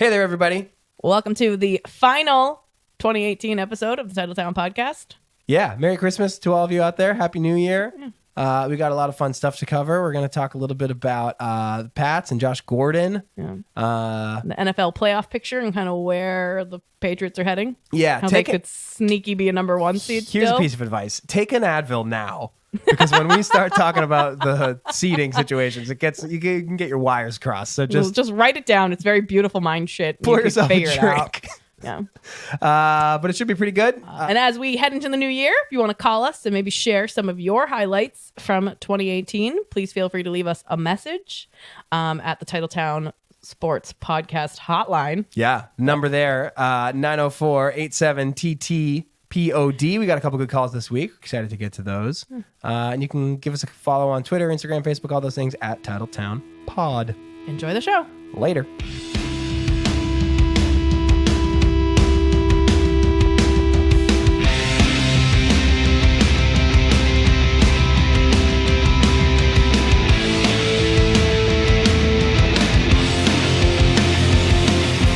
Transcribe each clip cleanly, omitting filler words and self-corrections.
Hey there, everybody. Welcome to the final 2018 episode of the Titletown podcast. Yeah, Merry Christmas to all of you out there. Happy New Year. We got a lot of fun stuff to cover. We're going to talk a little bit about the Pats and Josh Gordon. The NFL playoff picture and kind of where the Patriots are heading. Yeah, How they could sneaky be a number one seed Here's still. a piece of advice. Take an Advil now. Because when we start talking about the seeding situations, you can get your wires crossed. So just write it down. It's very beautiful mind shit. pour You can yourself a figure it out. drink. Yeah. But it should be pretty good. And as we head into the new year, if you want to call us and maybe share some of your highlights from 2018, please feel free to leave us a message at the Titletown Sports Podcast Hotline. Yeah, number there, 904-87-TT-POD. We got a couple good calls this week. Excited to get to those. And you can give us a follow on Twitter, Instagram, Facebook, all those things at Titletown Pod. Enjoy the show. Later.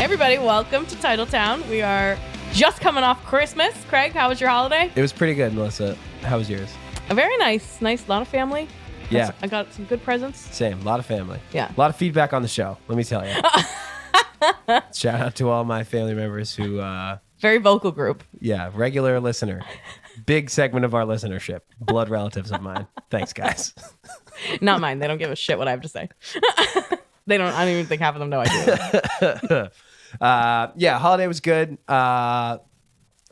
Everybody, welcome to Titletown. We are just coming off Christmas. Craig, how was your holiday? It was pretty good, Melissa. How was yours? Very nice. Nice. A lot of family. Yeah. I got some good presents. Same. A lot of family. Yeah. A lot of feedback on the show, let me tell you. Shout out to all my family members who, Very vocal group. regular listener. Big segment of our listenership. Blood relatives of mine. Thanks, guys. Not mine. They don't give a shit what I have to say. I don't even think half of them know I do. Holiday was good. Glad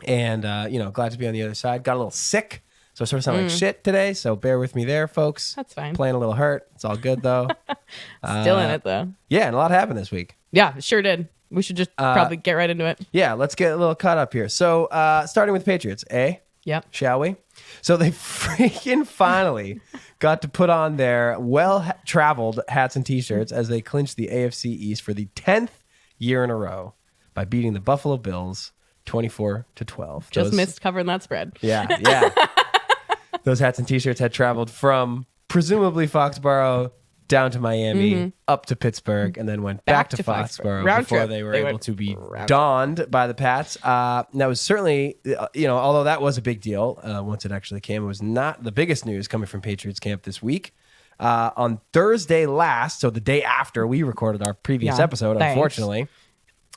to be on the other side. Got a little sick, so I sort of sound like shit today, so bear with me there, folks. That's fine. Playing a little hurt. It's all good, though. Still in it, though. Yeah, and a lot happened this week. Yeah, it sure did. We should just probably get right into it. Yeah, let's get a little caught up here. So, starting with Patriots, Yep. shall we? So they freaking finally got to put on their well-traveled hats and T-shirts as they clinched the AFC East for the 10th year in a row by beating the Buffalo Bills 24-12. Just missed covering that spread. Yeah. Those hats and T-shirts had traveled from presumably Foxborough down to Miami, up to Pittsburgh, and then went back to Foxborough Round before trip. they were They able went to be round donned by the Pats. And that was certainly, although that was a big deal once it actually came, it was not the biggest news coming from Patriots camp this week. On Thursday last, so the day after we recorded our previous episode, thanks. unfortunately,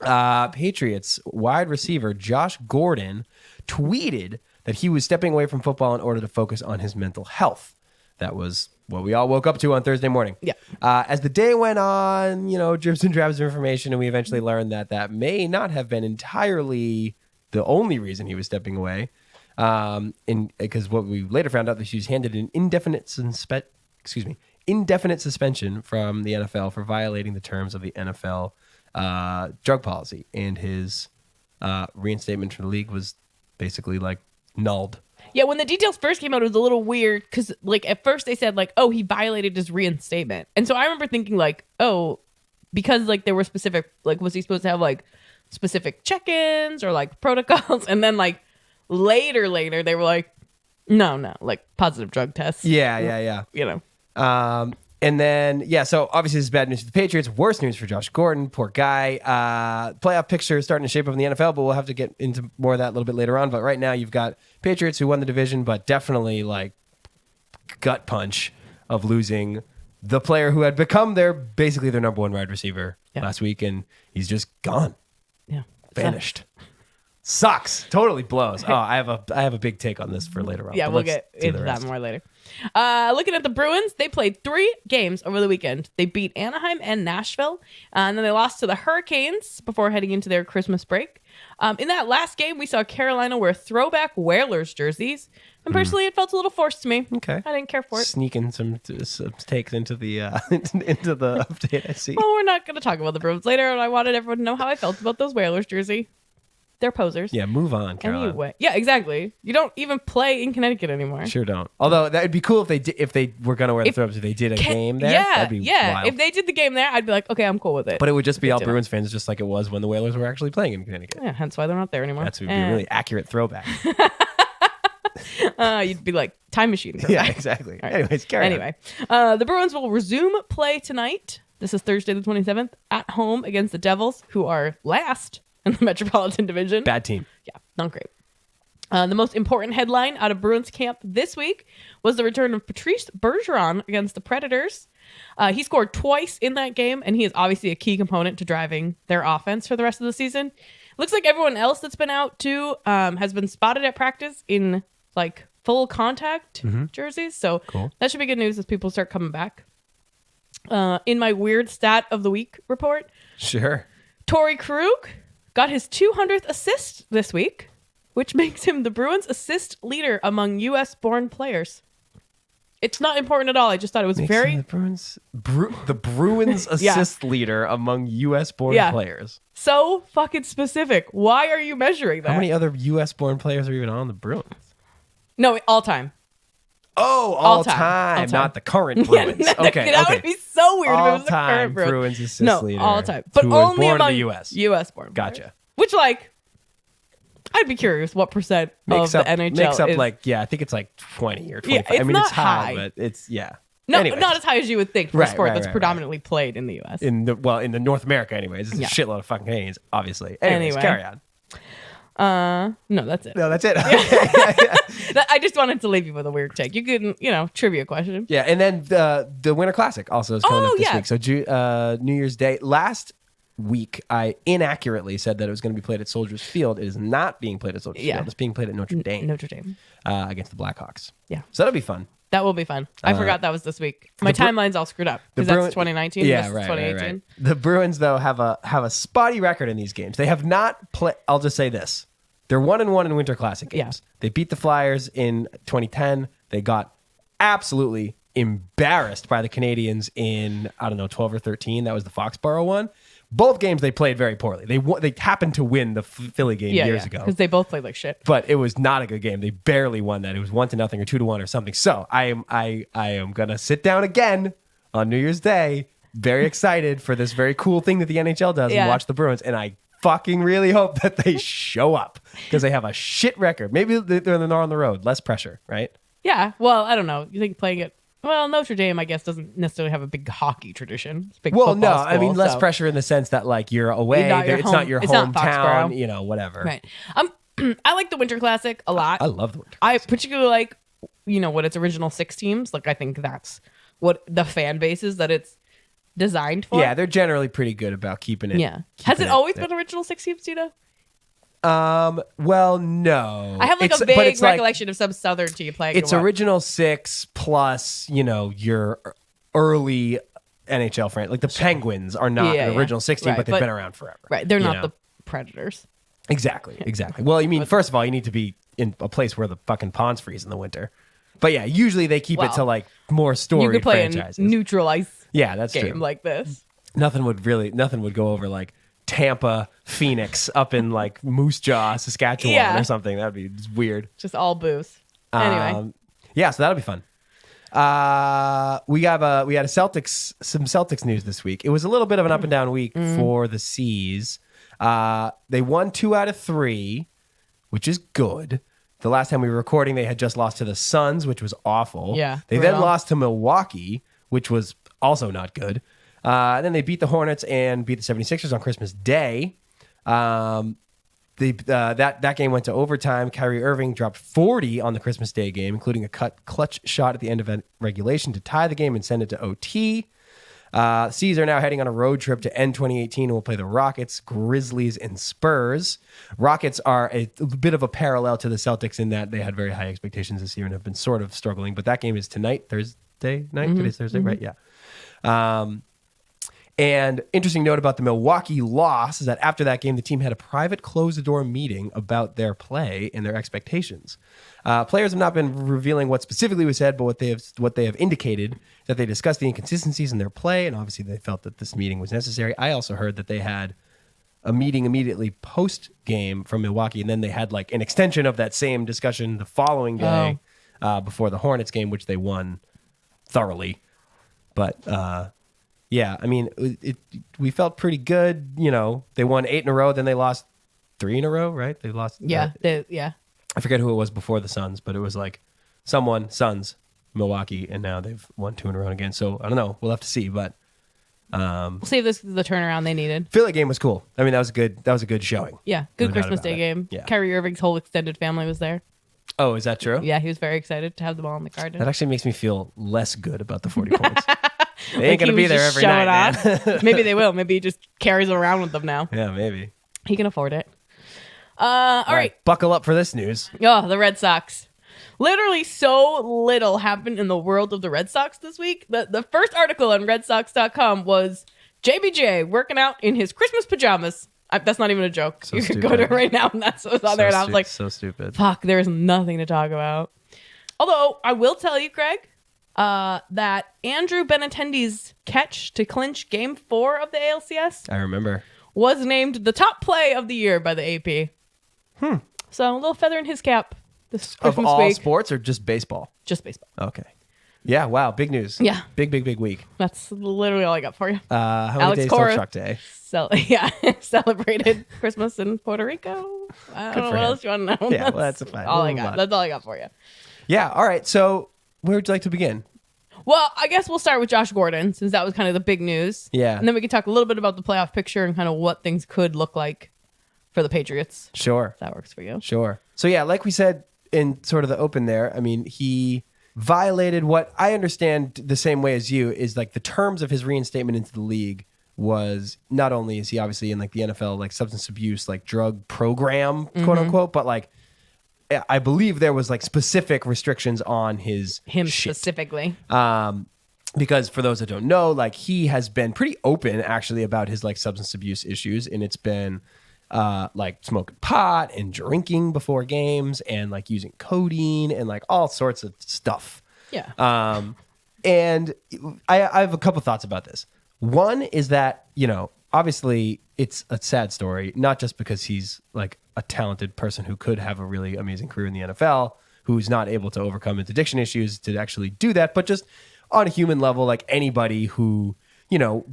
Patriots wide receiver Josh Gordon tweeted that he was stepping away from football in order to focus on his mental health. That was what we all woke up to on Thursday morning. Yeah. As the day went on, dribs and drabs of information, and we eventually learned that may not have been entirely the only reason he was stepping away. Because what we later found out that he was handed an indefinite suspension from the NFL for violating the terms of the NFL drug policy, and his reinstatement from the league was basically nulled. Yeah, when the details first came out, it was a little weird because, at first they said, he violated his reinstatement. And so I remember thinking, because, there were specific, was he supposed to have, specific check-ins or, protocols? And then, later, they were no, positive drug tests. Yeah. And then, so obviously this is bad news for the Patriots. Worse news for Josh Gordon. Poor guy. Playoff picture is starting to shape up in the NFL, but we'll have to get into more of that a little bit later on. But right now you've got Patriots who won the division, but definitely gut punch of losing the player who had become basically their number one wide receiver last week, and he's just gone. Yeah. Vanished. Sucks. Totally blows. Oh, I have a big take on this for later on. Yeah, but we'll let's get do into the that rest. more later. Looking at the Bruins, they played 3 games over the weekend. They beat Anaheim and Nashville, and then they lost to the Hurricanes before heading into their Christmas break. In that last game, we saw Carolina wear throwback Whalers jerseys, and personally, it felt a little forced to me. Okay. I didn't care for it. Sneaking some takes into the into the update. I see. Well, we're not going to talk about the Bruins later, and I wanted everyone to know how I felt about those Whalers jersey. They're posers. Yeah, move on, Caroline. Anyway, yeah, exactly. You don't even play in Connecticut anymore. Sure don't. Although that would be cool if they were gonna wear the throwbacks if they did a game there. That'd be wild. If they did the game there, I'd be like, okay, I'm cool with it. But it would just be all didn't. Bruins fans, just like it was when the Whalers were actually playing in Connecticut. Yeah, hence why they're not there anymore. That would be a really accurate throwback. You'd be like time machine. Yeah, exactly. Right. Anyways, carry on. Anyway, the Bruins will resume play tonight This is Thursday the 27th at home against the Devils, who are last in the Metropolitan Division. Bad team. Yeah, not great. The most important headline out of Bruins camp this week was the return of Patrice Bergeron against the Predators. He scored twice in that game, and he is obviously a key component to driving their offense for the rest of the season. Looks like everyone else that's been out too has been spotted at practice in like full contact jerseys. So Cool. that should be good news as people start coming back. In my weird stat of the week report, Sure. Torrey Krug got his 200th assist this week, which makes him the Bruins assist leader among U.S.-born players. It's not important at all. I just thought it was Makes very... him the Bruins Yeah. assist leader among U.S.-born Yeah. players. so fucking specific. Why are you measuring that? How many other U.S.-born players are even on the Bruins? No, all time. Oh, All all time. time, All time. not the current Bruins. Okay, that okay. would be so weird if it was the All-time current Bruins. Bruins assist No, leader. all time. But who was only born in among the U.S. U.S.-born Gotcha. players. Which, like, I'd be curious what percent Makes of up, the NHL makes up is... like, yeah, I think it's like 20 or 25. it's I mean, not it's high, high. but it's, yeah. No, Anyways, not as high as you would think for a Right, sport right, that's right, predominantly played in the U.S. in the North America anyways. It's Yeah. a shitload of fucking Canadians, obviously. Anyways, Anyway. carry on. No, that's it. No, that's it. I just wanted to leave you with a weird take. You can, trivia question. Yeah, and then the Winter Classic also is coming Oh, up this yeah. week. So New Year's Day. Last week, I inaccurately said that it was going to be played at Soldiers Field. It is not being played at Soldiers Yeah. Field. It's being played at Notre Dame Notre Dame. against the Blackhawks. Yeah. So that'll be fun. That will be fun. I forgot that was this week. My the Bru- timeline's all screwed up The because that's Bruin- 2019. Yeah, this is right, 2018. right. The Bruins though have a spotty record in these games. They have not played. I'll just say this: they're 1-1 in Winter Classic games. Yeah. They beat the Flyers in 2010. They got absolutely embarrassed by the Canadians in 12 or 13. That was the Foxborough one. Both games they played very poorly. They happened to win the Philly game years ago. because they both played like shit. But it was not a good game. They barely won that. It was 1-0 or 2-1 or something. So I am gonna sit down again on New Year's Day, very excited for this very cool thing that the NHL does, Yeah. and watch the Bruins. And I fucking really hope that they show up because they have a shit record. Maybe they're on the road, less pressure, right? Yeah. Well, I don't know. You think playing it? Well, Notre Dame, I guess, doesn't necessarily have a big hockey tradition. It's a big Well, no, football I mean school, less so- pressure in the sense that like you're away. Not your it's not home- your it's not hometown, Foxborough. whatever. Right. I like the Winter Classic a lot. I love the Winter. I particularly like, what its original 6 teams. Like, I think that's what the fan base is that it's designed for. Yeah, they're generally pretty good about keeping it. Yeah. Has keeping it always there. been original 6 teams, do you know? Well, no. I have like It's- a but vague it's like- recollection of some Southern team playing. It's in what? original 6 plus, your early NHL friend. Like the Penguins are not Yeah, an yeah. original 16, Right, but they've but- been around forever. Right. They're you not know? the Predators. Exactly. Well, you mean, first of all, you need to be in a place where the fucking ponds freeze in the winter. But yeah, usually they keep it to Well, like more You story could play franchises. a neutral ice Yeah, that's game true. like this. Nothing would go over like Tampa, Phoenix up in like Moose Jaw, Saskatchewan Yeah. or something. That'd be just weird. Just all booze. Anyway. Yeah, so that'll be fun. We had some Celtics news this week. It was a little bit of an up and down week for the C's. They won 2 out of 3, which is good. The last time we were recording, they had just lost to the Suns, which was awful. Yeah, They then brutal. lost to Milwaukee, which was also not good. And then they beat the Hornets and beat the 76ers on Christmas Day. That game went to overtime. Kyrie Irving dropped 40 on the Christmas Day game, including a clutch shot at the end of regulation to tie the game and send it to OT. C's are now heading on a road trip to end 2018 and will play the Rockets, Grizzlies, and Spurs. Rockets are a bit of a parallel to the Celtics in that they had very high expectations this year and have been sort of struggling. But that game is tonight, Thursday night. Today's Thursday, right? Yeah. And interesting note about the Milwaukee loss is that after that game, the team had a private closed-the-door meeting about their play and their expectations. Players have not been revealing what specifically was said, but what they have indicated that they discussed the inconsistencies in their play, and obviously they felt that this meeting was necessary. I also heard that they had a meeting immediately post-game from Milwaukee, and then they had like an extension of that same discussion the following day before the Hornets game, which they won thoroughly. But yeah, I mean, we felt pretty good. They won 8 in a row, then they lost 3 in a row, right? They lost. Yeah. I forget who it was before the Suns, but it was like Suns, Milwaukee, and now they've won 2 in a row again. So I don't know. We'll have to see. But We'll see if this is the turnaround they needed. Philly game was cool. I mean, that was good. That was a good showing. Yeah, good No doubt Christmas about Day it. game. Yeah. Kyrie Irving's whole extended family was there. Oh, is that true? Yeah, he was very excited to have them all in the garden. That actually makes me feel less good about the 40 points. They Like ain't gonna he be was there just every showing night, man. off. Maybe they will. Maybe he just carries them around with them now. Yeah, maybe. He can afford it. All right. Buckle up for this news. Oh, the Red Sox. Literally so little happened in the world of the Red Sox this week. The first article on RedSox.com was JBJ working out in his Christmas pajamas. That's not even a joke. So you could go to it stupid. right now and that's what was on there. And I was like, so stupid. fuck, there's nothing to talk about. Although, I will tell you, Craig, that Andrew Benintendi's catch to clinch Game 4 of the ALCS I remember. was named the top play of the year by the AP. So, a little feather in his cap this Of Christmas all week. sports or just baseball? Just baseball. Okay. Yeah, wow. Big news. Yeah. Big week. That's literally all I got for you. How many Alex days till Cora. Truck Day? Celebrated Christmas in Puerto Rico. I don't know for what him. else you want to know. Yeah, well, that's fine. all We'll I move got. on. That's all I got for you. Yeah, all right. So where would you like to begin? Well, I guess we'll start with Josh Gordon since that was kind of the big news. Yeah. And then we can talk a little bit about the playoff picture and kind of what things could look like for the Patriots. Sure. If that works for you. Sure. So yeah, like we said in sort of the open there, I mean, he violated what I understand the same way as you is like the terms of his reinstatement into the league was not only is he obviously in like the NFL like substance abuse like drug program quote unquote, but like I believe there was like specific restrictions on his Him shit. specifically. Because for those that don't know, like he has been pretty open actually about his like substance abuse issues, and it's been like smoking pot and drinking before games and like using codeine and like all sorts of stuff. Yeah. And I have a couple thoughts about this. One is that, you know, obviously it's a sad story, not just because he's like a talented person who could have a really amazing career in the NFL, who's not able to overcome his addiction issues to actually do that, but just on a human level, like anybody who, you know,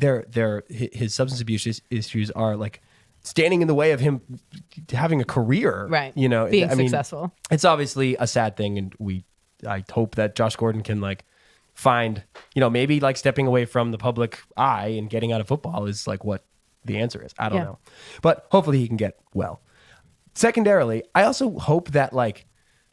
his substance abuse issues are like standing in the way of him having a career. Right. You know, Being I mean, successful. it's obviously a sad thing, and I hope that Josh Gordon can like find, you know, maybe like stepping away from the public eye and getting out of football is like what the answer is. I don't Yeah. know, but hopefully he can get well. Secondarily, I also hope that like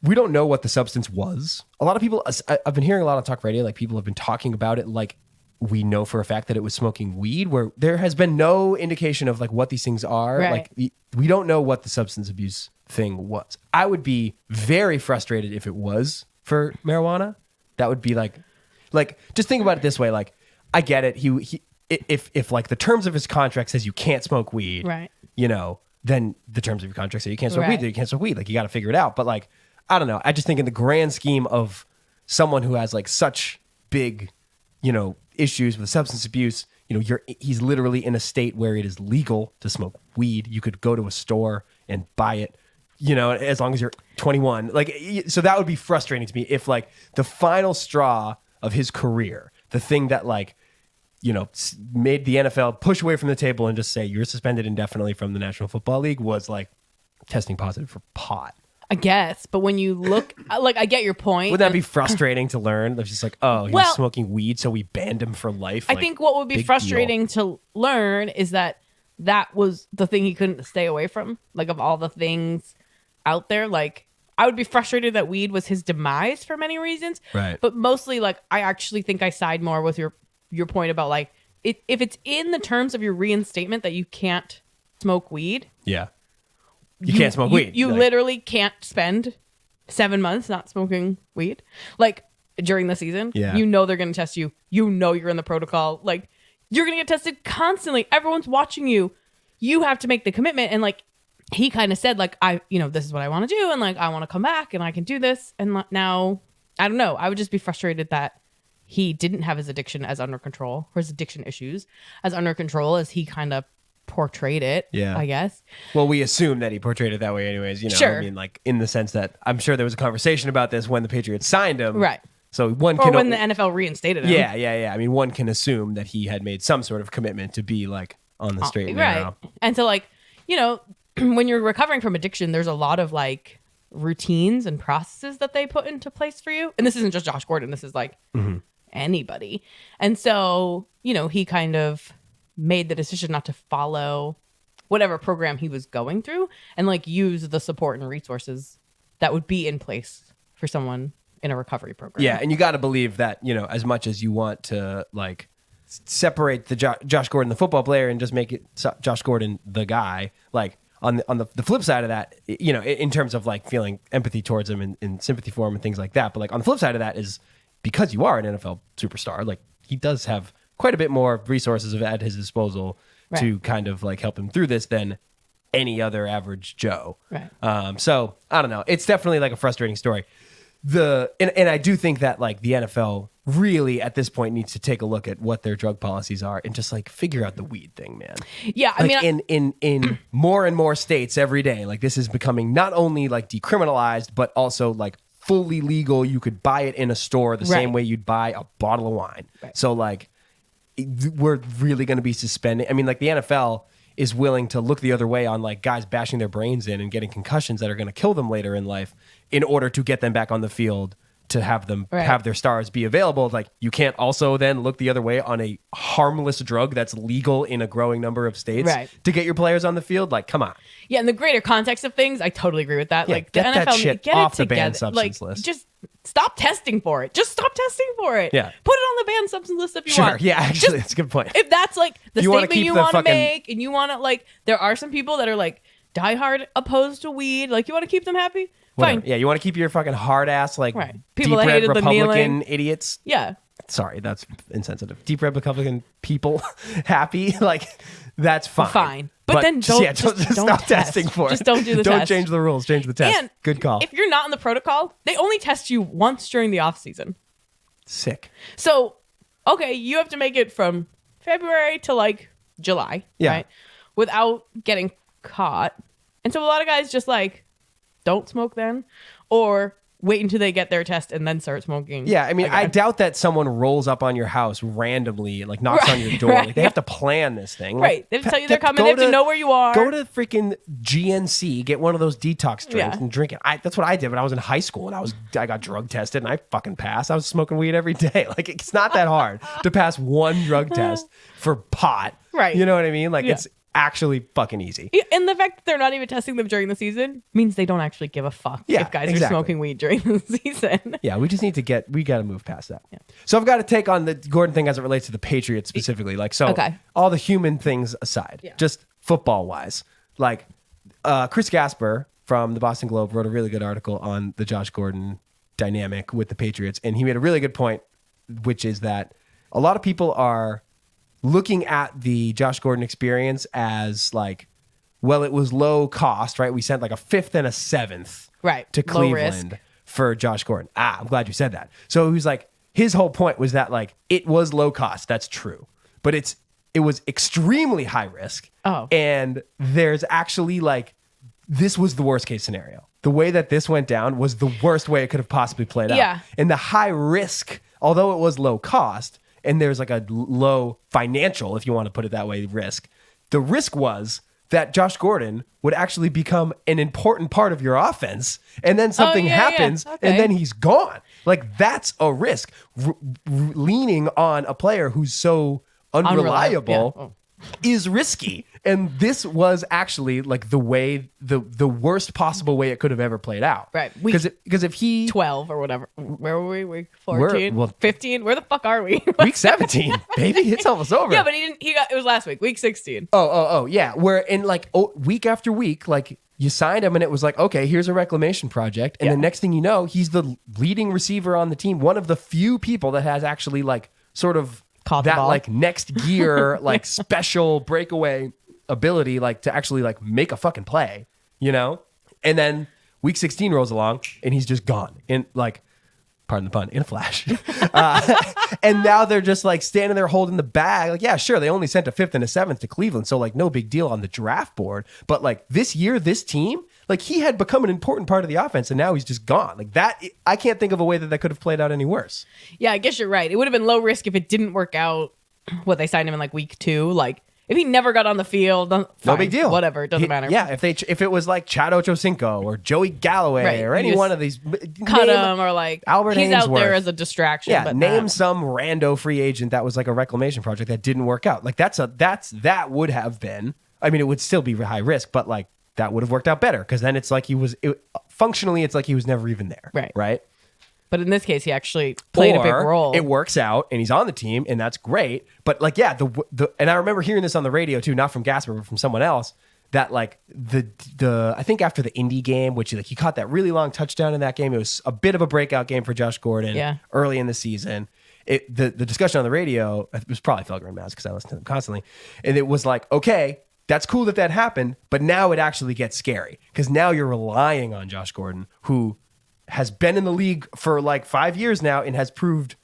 we don't know what the substance was. A lot of people, I've been hearing a lot on talk radio, like people have been talking about it like we know for a fact that it was smoking weed, where there has been no indication of like what these things are. Right. Like we don't know what the substance abuse thing was. I would be very frustrated if it was for marijuana. That would be like just think about it this way. Like I get it. If like the terms of his contract says you can't smoke weed, Right. you know, then the terms of your contract say you can't smoke Right. weed, then you can't smoke weed. Like you got to figure it out. But like, I don't know. I just think in the grand scheme of someone who has like such big, you know, issues with substance abuse, you know, he's literally in a state where it is legal to smoke weed. You could go to a store and buy it, you know, as long as you're 21. Like, so that would be frustrating to me if like the final straw of his career, the thing that like, you know, made the NFL push away from the table and just say you're suspended indefinitely from the National Football League was like testing positive for pot. I guess. But when you look, like, I get your point. Would that be frustrating to learn? It's just like, oh, he Well- was smoking weed, so we banned him for life. I Like, think what would be big frustrating to learn is that was the thing he couldn't stay away from. Like, of all the things out there, like, I would be frustrated that weed was his demise for many reasons. Right. But mostly, like, I actually think I side more with your point about, like, if it's in the terms of your reinstatement that you can't smoke weed. Yeah. You can't smoke weed. You Like, literally can't spend 7 months not smoking weed. Like, during the season. Yeah. You know they're going to test you. You know you're in the protocol. Like, you're going to get tested constantly. Everyone's watching you. You have to make the commitment. And, like, he kind of said, like, this is what I want to do. And, like, I want to come back and I can do this. And now, I don't know. I would just be frustrated that he didn't have his addiction as under control, or his addiction issues as under control as he kind of portrayed it. Yeah. I guess. Well, we assume that he portrayed it that way anyways, you know. Sure. I mean, like, in the sense that I'm sure there was a conversation about this when the Patriots signed him. Right. So one Or can... when the NFL reinstated him. Yeah. I mean, one can assume that he had made some sort of commitment to be, like, on the straight and narrow. And so, like, you know, when you're recovering from addiction, there's a lot of like routines and processes that they put into place for you. And this isn't just Josh Gordon. This is like anybody. And so, you know, he kind of made the decision not to follow whatever program he was going through and like use the support and resources that would be in place for someone in a recovery program. Yeah, and you got to believe that, you know, as much as you want to like separate the Josh Gordon, the football player, and just make it Josh Gordon the guy, like on the flip side of that, you know, in terms of like feeling empathy towards him and sympathy for him and things like that. But like on the flip side of that is because you are an NFL superstar, like he does have quite a bit more resources at his disposal to kind of like help him through this than any other average Joe. Right. So I don't know. It's definitely like a frustrating story. And I do think that like the NFL really at this point needs to take a look at what their drug policies are and just like figure out the weed thing, man. Yeah, I like mean, in more and more states every day, like this is becoming not only like decriminalized but also like fully legal. You could buy it in a store the same way you'd buy a bottle of wine. Right. So like we're really going to be suspending. I mean, like the NFL is willing to look the other way on like guys bashing their brains in and getting concussions that are going to kill them later in life in order to get them back on the field to have them have their stars be available. Like you can't also then look the other way on a harmless drug that's legal in a growing number of states to get your players on the field. Like, come on. Yeah, in the greater context of things, I totally agree with that. Yeah, like the get that NFL, shit get off it the together. banned substance list. Just stop testing for it. Just stop testing for it. Yeah. Put it on the banned substance list if you Sure. want. Yeah, actually, that's a good point. If that's like the You wanna statement keep you the want to fucking- make, and you want to like, there are some people that are like diehard opposed to weed. Like, you want to keep them happy? Whatever. Fine. Yeah, you want to keep your fucking hard ass like People that deep red hated the Republican kneeling. idiots. Yeah. Sorry, that's insensitive. Deep red Republican people happy, like that's fine. Fine. But then don't stop test. testing for it. Just don't do the Don't test. change the rules. Change the test. And Good call. If you're not in the protocol, they only test you once during the off season. Sick. So, okay, you have to make it from February to like July, right? Without getting caught. And so a lot of guys just like don't smoke then or wait until they get their test and then start smoking. Yeah, I mean, I again. doubt that someone rolls up on your house randomly and like knocks on your door. Like they have to plan this thing. Like, Right. They have to tell you they're coming. They have to know where you are. Go to freaking GNC, get one of those detox drinks and drink it. That's what I did when I was in high school and I got drug tested and I fucking passed. I was smoking weed every day. Like it's not that hard to pass one drug test for pot. Right. You know what I mean? Like Yeah. it's actually fucking easy. And the fact that they're not even testing them during the season means they don't actually give a fuck if guys are smoking weed during the season. Yeah, we just need to we got to move past that. Yeah. So I've got to take on the Gordon thing as it relates to the Patriots specifically. Like, so all the human things aside, just football wise, like Chris Gasper from the Boston Globe wrote a really good article on the Josh Gordon dynamic with the Patriots. And he made a really good point, which is that a lot of people are looking at the Josh Gordon experience as like, well, it was low cost, right? We sent like a 5th and a 7th to Cleveland for Josh Gordon. I'm glad you said that. So he was like, his whole point was that like it was low cost. That's true. But it was extremely high risk. Oh. And there's actually like, this was the worst case scenario. The way that this went down was the worst way it could have possibly played out. Yeah. And the high risk, although it was low cost, and there's like a low financial, if you want to put it that way, risk. The risk was that Josh Gordon would actually become an important part of your offense, and then something happens, and then he's gone. Like that's a risk. Leaning on a player who's so unreliable is risky. And this was actually like the worst possible way it could have ever played out. Right. Because if he 12 or whatever. Where were we? Week 14? Well, 15? Where the fuck are we? week 17, baby, it's almost over. Yeah, but it was last week, week 16. Oh, yeah. Where in like week after week, like you signed him and it was like, okay, here's a reclamation project. And the next thing you know, he's the leading receiver on the team. One of the few people that has actually like sort of caught the that ball. like next gear, like special breakaway ability, like to actually like make a fucking play, you know? And then week 16 rolls along and he's just gone in like, pardon the pun, in a flash. And now they're just like standing there holding the bag. Like, yeah, sure, they only sent a 5th and a 7th to Cleveland, so like no big deal on the draft board. But like this year, this team, like he had become an important part of the offense and now he's just gone. Like that, I can't think of a way that could have played out any worse. Yeah, I guess you're right. It would have been low risk if it didn't work out. What, they signed him in like week 2. Like If he never got on the field, No fine, big deal. Whatever, it doesn't matter. Yeah, if it was like Chad Ochocinco or Joey Galloway Right, or you any just one of these, cut name- him or like Albert he's out there Hainsworth. as a distraction. Yeah, but name not- some rando free agent that was like a reclamation project that didn't work out. Like that would have been. I mean, it would still be high risk, but like that would have worked out better because then it's like functionally it's like he was never even there. Right. Right. But in this case, he actually played a big Or role. It works out and he's on the team and that's great. But like, yeah, and I remember hearing this on the radio too, not from Gasper, but from someone else, that like the I think after the Indy game, which like he caught that really long touchdown in that game. It was a bit of a breakout game for Josh Gordon early in the season. The discussion on the radio, it was probably Felger Mouse because I listen to them constantly. And it was like, okay, that's cool that happened, but now it actually gets scary because now you're relying on Josh Gordon, who has been in the league for like 5 years now and has proved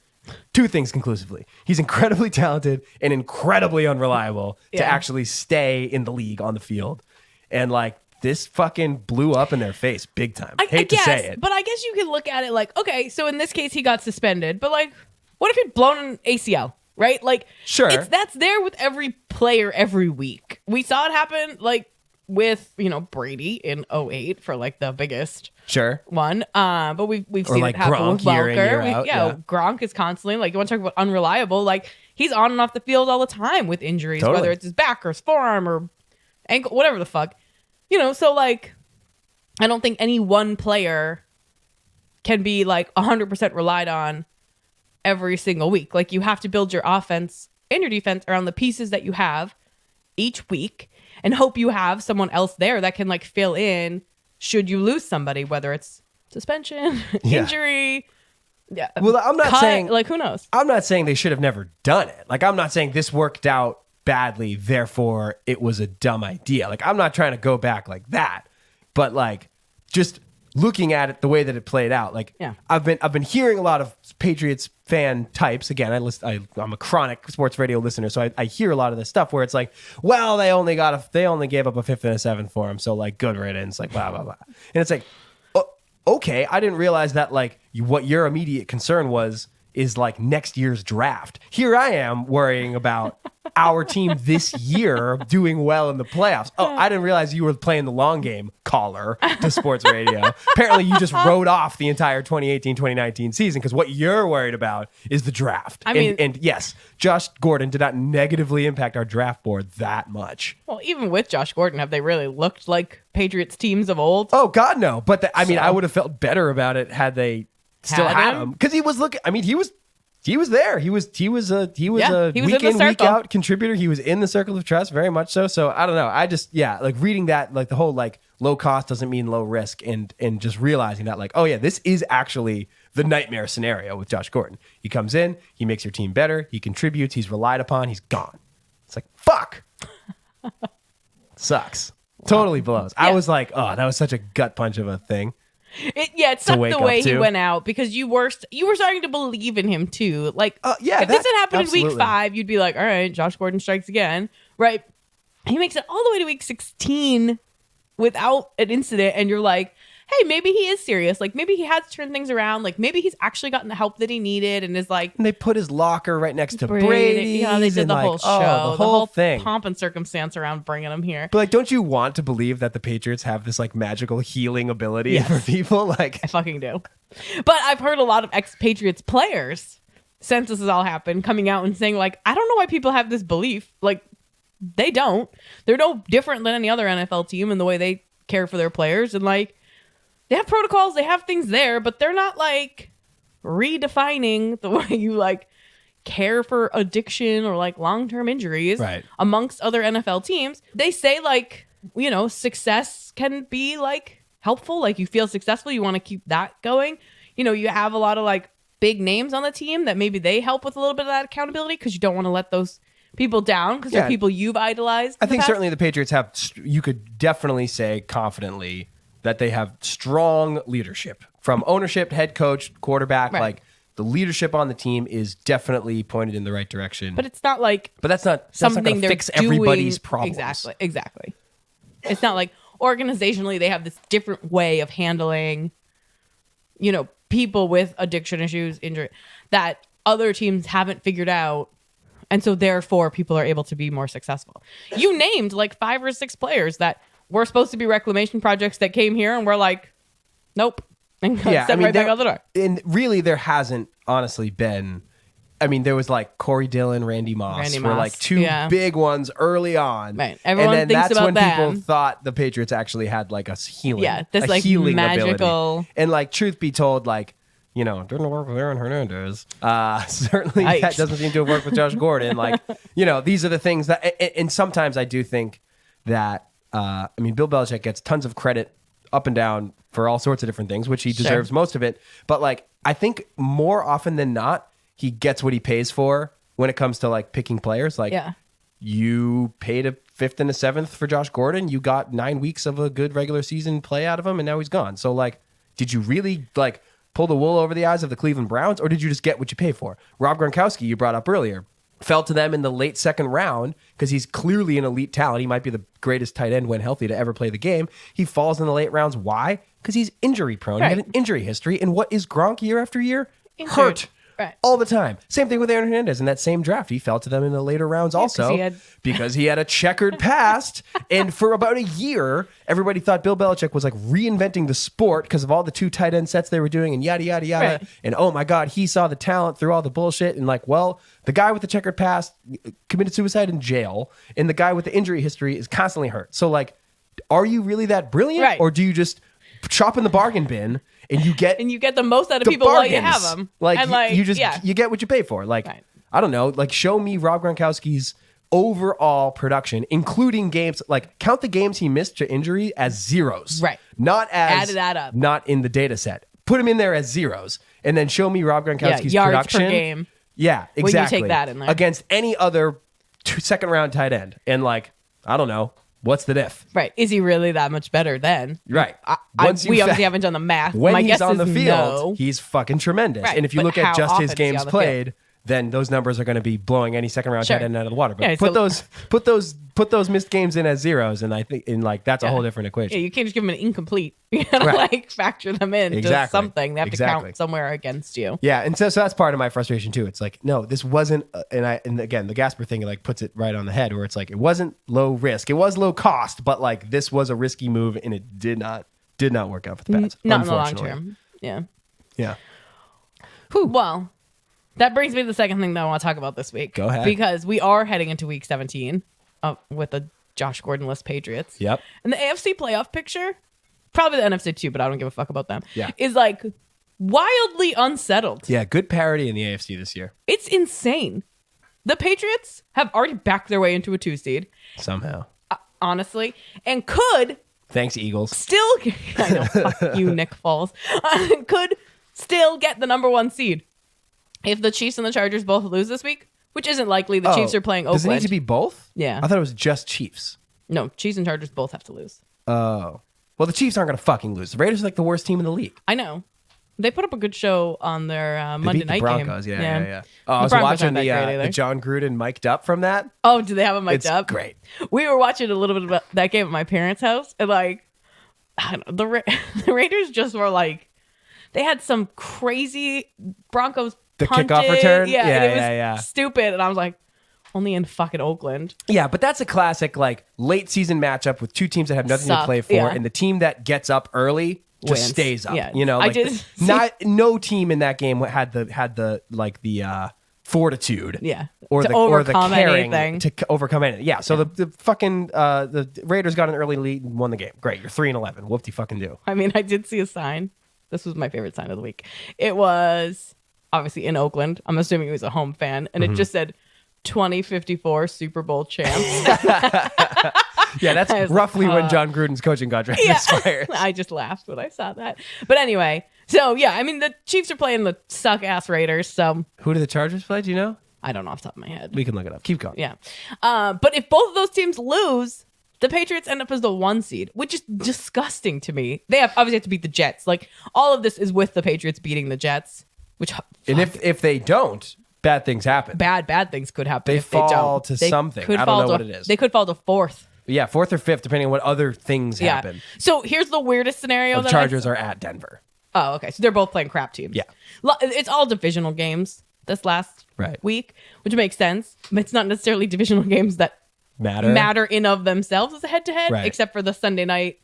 two things conclusively. He's incredibly talented and incredibly unreliable to actually stay in the league on the field. And like this fucking blew up in their face big time. Hate to say it. But I guess you could look at it like, okay, so in this case he got suspended, but like what if he'd blown an ACL? Right? Like Sure. That's there with every player every week. We saw it happen like with, Brady in 2008 for like the biggest Sure. one. But we've seen like it happen Gronk with year in, year Welker. out, yeah. Gronk is constantly like, you want to talk about unreliable, like he's on and off the field all the time with injuries, Totally. whether it's his back or his forearm or ankle, whatever the fuck. So like I don't think any one player can be like 100% relied on every single week. Like you have to build your offense and your defense around the pieces that you have each week and hope you have someone else there that can like fill in should you lose somebody, whether it's suspension, Yeah. injury. Yeah. Well, I'm not saying like who knows? I'm not saying they should have never done it. Like I'm not saying this worked out badly, therefore it was a dumb idea. Like I'm not trying to go back like that. But like just looking at it the way that it played out, like Yeah. I've been hearing a lot of Patriots fan types. Again, I'm a chronic sports radio listener, so I hear a lot of this stuff where it's like, well, they only gave up a 5th and a 7th for him, so like good riddance, like blah blah blah. And it's like, okay, I didn't realize that like what your immediate concern is like next year's draft. Here I am worrying about our team this year doing well in the playoffs. Oh, I didn't realize you were playing the long game, caller to sports radio. Apparently you just wrote off the entire 2018-2019 season because what you're worried about is the draft. I mean- and yes, Josh Gordon did not negatively impact our draft board that much. Well, even with Josh Gordon, have they really looked like Patriots teams of old? Oh God, no. But I would have felt better about it had they still Had had him? him because he was looking. I mean, he was there. He was a he was week in the in, week circle. out contributor. He was in the circle of trust very much so. So I don't know. I just like reading that, like the whole like low cost doesn't mean low risk, and just realizing that like, oh yeah, this is actually the nightmare scenario with Josh Gordon. He comes in, he makes your team better, he contributes, he's relied upon, he's gone. It's like fuck. Sucks. Totally blows. I was like, oh, that was such a gut punch of a thing. It sucked wake the way up he to. went out because you were starting to believe in him too. Like, Yeah, if this that- had happened in absolutely. week 5, you'd be like, all right, Josh Gordon strikes again, right? He makes it all the way to week 16 without an incident, and you're like, hey, maybe he is serious. Like, maybe he has turned things around. Like, maybe he's actually gotten the help that he needed and is like, And they put his locker right next to Brady's. yeah, they did and the like, whole show, oh, the whole thing. pomp and circumstance around bringing him here. But like, don't you want to believe that the Patriots have this like magical healing ability Yes. for people? Like, I fucking do. But I've heard a lot of ex-Patriots players since this has all happened coming out and saying like, I don't know why people have this belief. Like, they don't. They're no different than any other NFL team in the way they care for their players. And like, they have protocols, they have things there, but they're not like redefining the way you like care for addiction or like long-term injuries Right. amongst other NFL teams. They say like, success can be like helpful. Like you feel successful, you want to keep that going. You have a lot of like big names on the team that maybe they help with a little bit of that accountability because you don't want to let those people down because Yeah. they're people you've idolized. I in the think past. certainly the Patriots have. You could definitely say confidently that they have strong leadership from ownership, head coach, quarterback. Right. Like the leadership on the team is definitely pointed in the right direction. But it's not like But that's not something going to they're fix doing. everybody's problems. Exactly. It's not like organizationally they have this different way of handling, people with addiction issues, injury that other teams haven't figured out And so therefore people are able to be more successful. You named like 5 or 6 players that were supposed to be reclamation projects that came here and we're like, nope. And Yeah, right back out the door. And really, there hasn't honestly been. I mean, there was like Corey Dillon, Randy Moss were like 2 big ones early on. Right. Everyone and then thinks that's about when them. people thought the Patriots actually had like a healing. Yeah, this a like healing magical. ability. And like, truth be told, like, didn't work with Aaron Hernandez. Certainly Yikes. that doesn't seem to have worked with Josh Gordon. Like, these are the things that, and sometimes I do think that, Bill Belichick gets tons of credit up and down for all sorts of different things, which he deserves most of it. But like, I think more often than not, he gets what he pays for when it comes to like picking players. Like, you paid a 5th and a 7th for Josh Gordon. You got 9 weeks of a good regular season play out of him, and now he's gone. So like, did you really like pull the wool over the eyes of the Cleveland Browns, or did you just get what you pay for? Rob Gronkowski, you brought up earlier, fell to them in the late 2nd round because he's clearly an elite talent. He might be the greatest tight end when healthy to ever play the game. He falls in the late rounds. Why? Because he's injury prone. He had an injury history. And what is Gronk year after year? Injured. Hurt. Right. All the time. Same thing with Aaron Hernandez in that same draft. He fell to them in the later rounds also because he had a checkered past. And for about a year, everybody thought Bill Belichick was like reinventing the sport because of all the 2 tight end sets they were doing and yada, yada, yada. Right. And oh my God, he saw the talent through all the bullshit. And like, well, the guy with the checkered past committed suicide in jail. And the guy with the injury history is constantly hurt. So like, are you really that brilliant? Right. Or do you just chop in the bargain bin and you get the most out of people while you have them? Like, and you get what you pay for. Like, I don't know, like show me Rob Gronkowski's overall production, including games, like count the games he missed to injury as zeros. Right. Not as, add that up. Not in the data set. Put him in there as zeros and then show me Rob Gronkowski's yards production. per game. Yeah, exactly. When you take that in there. Against any other 2nd round tight end. And like, I don't know. What's the diff? Right. Is he really that much better then? Right. We obviously haven't done the math. When My he's guess on the is field, no. he's fucking tremendous. Right, And if you but look at how just his often is he games on the played, then those numbers are going to be blowing any 2nd round Sure. tight end out of the water. But Yeah, put those missed games in as zeros, and I think that's a whole different equation. Yeah, you can't just give them an incomplete. You gotta like factor them in to something. They have to count somewhere against you. Yeah, and so that's part of my frustration too. It's like, no, this wasn't, and again, the Gasper thing like puts it right on the head, where it's like it wasn't low risk, it was low cost, but like this was a risky move, and it did not work out for the Pats. Not in the long term. Yeah. Yeah. Whew. Well, that brings me to the second thing that I want to talk about this week. Go ahead. Because we are heading into week 17 with the Josh Gordon-less Patriots. Yep. And the AFC playoff picture, probably the NFC too, but I don't give a fuck about them. Yeah. Is like wildly unsettled. Yeah, good parity in the AFC this year. It's insane. The Patriots have already backed their way into a 2 seed, Somehow. honestly, and could Thanks, Eagles. still, I know, fuck you, Nick Foles, could still get the number 1 seed. If the Chiefs and the Chargers both lose this week, which isn't likely, the Chiefs are playing Oakland. Does it need to be both? Yeah. I thought it was just Chiefs. No, Chiefs and Chargers both have to lose. Oh. Well, the Chiefs aren't going to fucking lose. The Raiders are like the worst team in the league. I know. They put up a good show on their They Monday beat night the Broncos. game. Yeah. Oh, I The was Broncos watching aren't that great the either. John Gruden mic'd up from that. Oh, do they have it mic'd It's up? great. We were watching a little bit about that game at my parents' house, and like, I don't know, the Raiders just were like, they had some crazy Broncos The punt kickoff it. return? Yeah, and it was Yeah. stupid, and I was like, only in fucking Oakland. Yeah, but that's a classic like late season matchup with 2 teams that have nothing to play for, yeah. and the team that gets up early just Wins. stays up. Yeah. You know, I like did no team in that game had the fortitude. Yeah. Or To the overcome caring anything. to overcome anything. Yeah. So the fucking the Raiders got an early lead and won the game. Great. You're 3-11. Whoop-de fucking do. I mean, I did see a sign. This was my favorite sign of the week. It was obviously in Oakland. I'm assuming he was a home fan, and it just said 2054 Super Bowl champs. Yeah, that's I was roughly like, when John Gruden's coaching contract Yeah. expires. I just laughed when I saw that. But anyway, so yeah, I mean, the Chiefs are playing the suck ass Raiders, so Who do the Chargers play? Do you know? I don't know off the top of my head. We can look it up. Keep going. Yeah. But if both of those teams lose, the Patriots end up as the 1 seed, which is disgusting to me. They obviously have to beat the Jets. Like, all of this is with the Patriots beating the Jets, which And if they don't, bad things happen. bad things could happen They if they fall don't. to They something. could I don't fall know to- what it is. They could fall to 4th. Yeah, 4th or 5th, depending on what other things Yeah. happen. So here's the weirdest scenario. The that Chargers are at Denver. Oh, okay. So they're both playing crap teams. Yeah. It's all divisional games. this last Right. week, which makes sense. But it's not necessarily divisional games that matter in of themselves as a head-to-head, Right. except for the Sunday night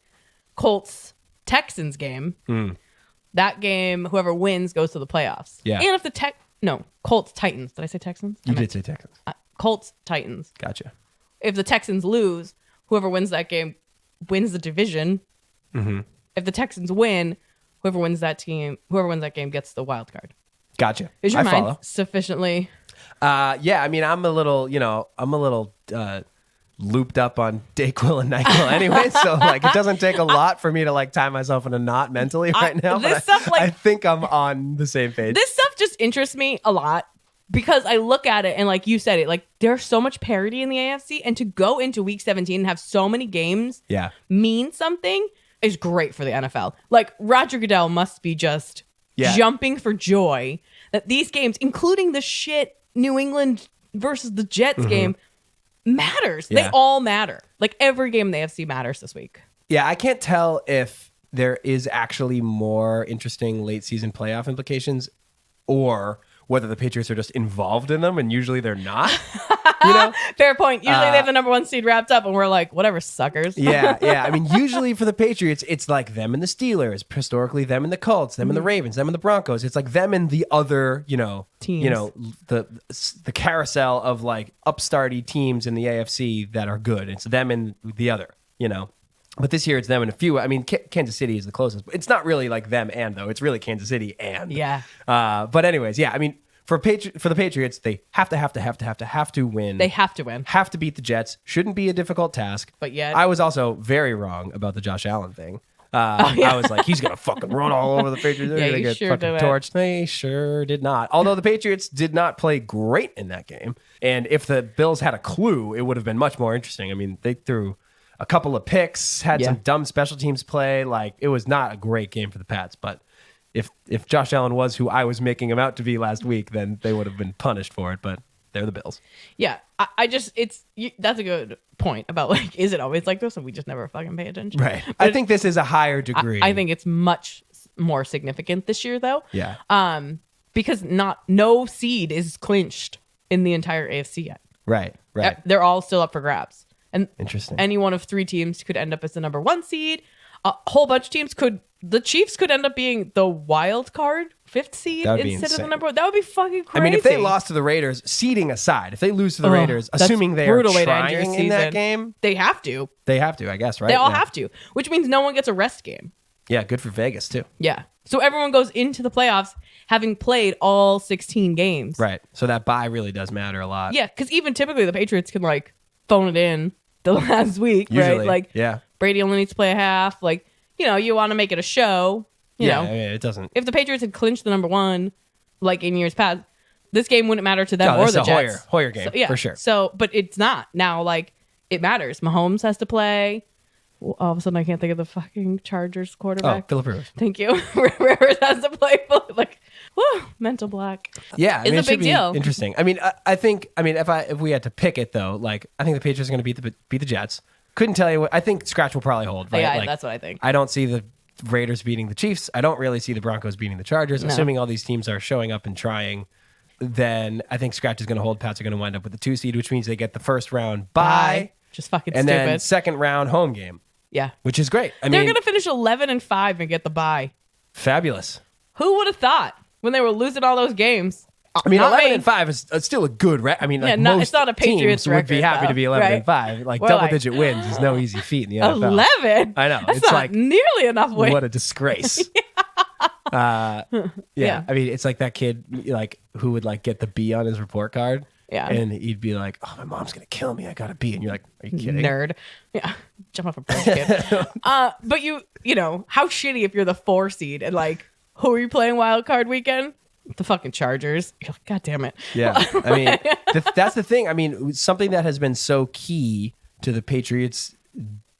Colts-Texans game. That game, whoever wins goes to the playoffs. Yeah. And if the Colts-Titans. Did I say Texans? You did say Texans. Colts-Titans. Gotcha. If the Texans lose, whoever wins that game wins the division. If the Texans win, whoever wins that game gets the wild card. Gotcha. Is your I mind follow. sufficiently? Yeah, I mean, I'm a little looped up on Dayquil and NyQuil anyway, so like it doesn't take a lot for me to like tie myself in a knot mentally right now. this but stuff, like- I think I'm on the same page. This stuff just interests me a lot because I look at it and like you said it, like there's so much parity in the AFC, and to go into week 17 and have so many games Yeah. mean something is great for the NFL. Like Roger Goodell must be just Yeah. jumping for joy that these games, including the shit New England versus the Jets game, matters. They Yeah. all matter. Like every game in the AFC matters this week. Yeah, I can't tell if there is actually more interesting late season playoff implications or whether the Patriots are just involved in them, and usually they're not. You know? Fair point. Usually they have the number one seed wrapped up, and we're like, whatever, suckers. Yeah. I mean, usually for the Patriots, it's like them and the Steelers. Historically, them and the Colts, them and the Ravens, them and the Broncos. It's like them and the other, Teams. the carousel of like upstarty teams in the AFC that are good. It's them and the other, But this year it's them and a few. I mean, Kansas City is the closest. But it's not really like them and though. It's really Kansas City and. Yeah. But anyways, yeah. I mean, for the Patriots, they have to win. They have to win. Have to beat the Jets. Shouldn't be a difficult task. But yet- I was also very wrong about the Josh Allen thing. I was like, he's gonna fucking run all over the Patriots. They're Yeah, gonna you get sure fucking did it. torched. They sure did not. Although the Patriots did not play great in that game, and if the Bills had a clue, it would have been much more interesting. I mean, they threw a couple of picks, had some dumb special teams play. Like it was not a great game for the Pats, but. If Josh Allen was who I was making him out to be last week, then they would have been punished for it. But they're the Bills. Yeah. That's a good point about like, is it always like this and we just never fucking pay attention? Right. But I think this is a higher degree. I think it's much more significant this year though. Yeah. Because no seed is clinched in the entire AFC yet. Right. They're all still up for grabs. And Interesting. any one of three teams could end up as the number one seed. A whole bunch of teams the Chiefs could end up being the wild card 5th seed That would be instead of the insane. number one. That would be fucking crazy. I mean, if they lost to the Raiders, seeding aside, if they lose to the Ugh, Raiders, that's assuming they are brutal way to end your trying in that season. game, They have to. they have to, I guess, right? They all Yeah. have to, which means no one gets a rest game. Yeah, good for Vegas too. Yeah. So everyone goes into the playoffs having played all 16 games. Right. So that bye really does matter a lot. Yeah, because even typically the Patriots can like phone it in the last week, Usually. right? Like Yeah. Brady only needs to play a half. Like, you want to make it a show. You Yeah. know, I mean, it doesn't. if the Patriots had clinched the number one, like in years past, this game wouldn't matter to them No, or this the is a Jets. Hoyer game, So, yeah. for sure. So, but it's not now. Like it matters. Mahomes has to play. Well, all of a sudden, I can't think of the fucking Chargers Oh, quarterback. Philip Rivers. Thank you. Rivers has to play. Like, whew, mental black. Yeah, I It's mean, a it should big be deal. Interesting. I mean, I think. I mean, if we had to pick it though, like I think the Patriots are going to beat the Jets. Couldn't tell you what. I think Scratch will probably hold. Right? Yeah, Like, that's what I think. I don't see the Raiders beating the Chiefs. I don't really see the Broncos beating the Chargers. No. Assuming all these teams are showing up and trying, then I think Scratch is going to hold. Pats are going to wind up with the 2 seed, which means they get the first round bye, Just fucking and stupid. then second round home game, Yeah. which is great. I They're mean, going to finish 11-5 and get the bye. fabulous. Who would have thought when they were losing all those games? I mean, Not 11-5 is still a good. I mean, like Yeah, most it's not a Patriots teams would be record, happy to though, be 11-5. Like We're double like- digit wins is no easy feat in the NFL. 11? I know. That's It's not like nearly enough wins. what a disgrace. Yeah. Yeah. I mean, it's like that kid like who would like get the B on his report card. Yeah. And he'd be like, "Oh, my mom's gonna kill me. I got a B." And you're like, "Are you kidding?" Nerd. Yeah. Jump off a bridge, kid. But you know, how shitty if you're the 4 seed and like, who are you playing wild card weekend? The fucking Chargers. You're like, God damn it. Yeah. I mean, that's the thing. I mean, something that has been so key to the Patriots'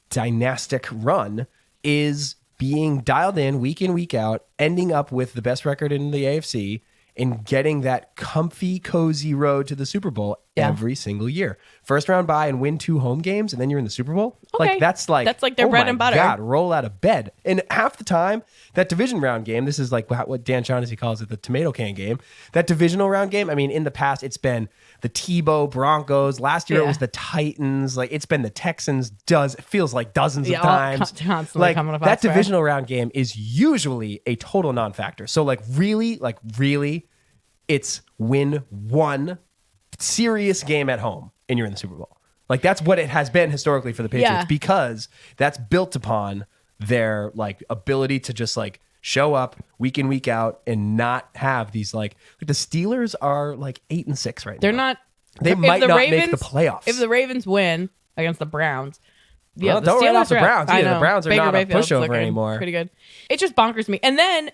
dynastic run is being dialed in, week out, ending up with the best record in the AFC and getting that comfy, cozy road to the Super Bowl Yeah. every single year. First round bye and win 2 home games, and then you're in the Super Bowl. Okay. That's like their oh bread my and butter. God, roll out of bed. And half the time, that division round game, this is like what Dan Shaughnessy calls it, the tomato can game. That divisional round game, I mean, in the past, it's been the Tebow Broncos. Last year, it was the Titans. Like, it's been the Texans. It feels like dozens of times. Constantly coming up that divisional round game is usually a total non-factor. So, really, it's win 1 serious game at home and you're in the Super Bowl. Like, that's what it has been historically for the Patriots because that's built upon their ability to just show up week in, week out and not have these like the Steelers are 8-6 right now. They're not. They might not make the playoffs. If the Ravens win against the Browns, well, the don't write Steelers off the are Browns. I Yeah, know. the Browns are Baker not Mayfield's a pushover looking anymore. Pretty good. It just bonkers me. And then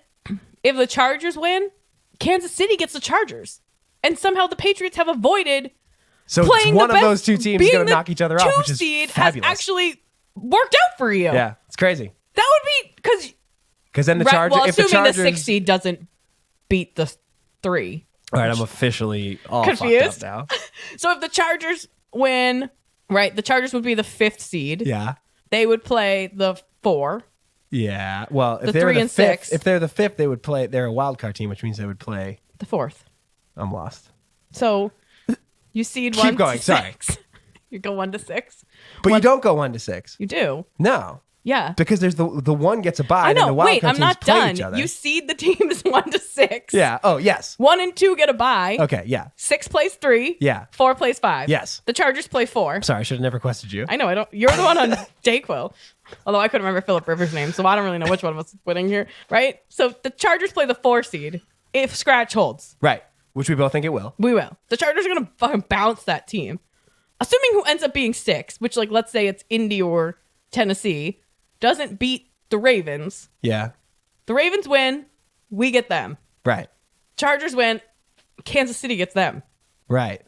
if the Chargers win, Kansas City gets the Chargers, and somehow the Patriots have avoided. So playing it's one the of best, those 2 teams being going to the knock each other off, which is 2 seed fabulous. has actually worked out for you. Yeah, it's crazy. That would be Because then the Chargers, well, if the assuming Chargers, the 6 seed doesn't beat the 3. all right, I'm officially all Confused? fucked up now. So if the Chargers win, right, the Chargers would be the 5th seed. Yeah, They would play the 4. yeah. Well, if The they're 3 the and 5th, 6. if they're the 5th, they would play. They're a wild card team, which means they would play. The 4th. I'm lost. So you seed Keep 1 going, to sorry. 6. You go 1 to 6. But you don't go 1-6. You do. No, Yeah. because there's the one gets a bye. I and then know. the wild Wait, card I'm teams not play done. Each other. You seed the teams 1 to 6. Yeah. Oh yes. 1 and 2 get a bye. Okay. Yeah. 6 plays 3. Yeah. 4 plays 5. Yes. The Chargers play 4. Sorry, I should have never questioned you. I know. I don't. You're the one on Dayquil. Although I couldn't remember Philip Rivers' name, so I don't really know which one was winning here. Right. So the Chargers play the 4 seed if Scratch holds. Right. Which we both think it will. We will. The Chargers are gonna fucking bounce that team. Assuming who ends up being 6, which let's say it's Indy or Tennessee, doesn't beat the Ravens. Yeah. The Ravens win, we get them. Right. Chargers win, Kansas City gets them. Right.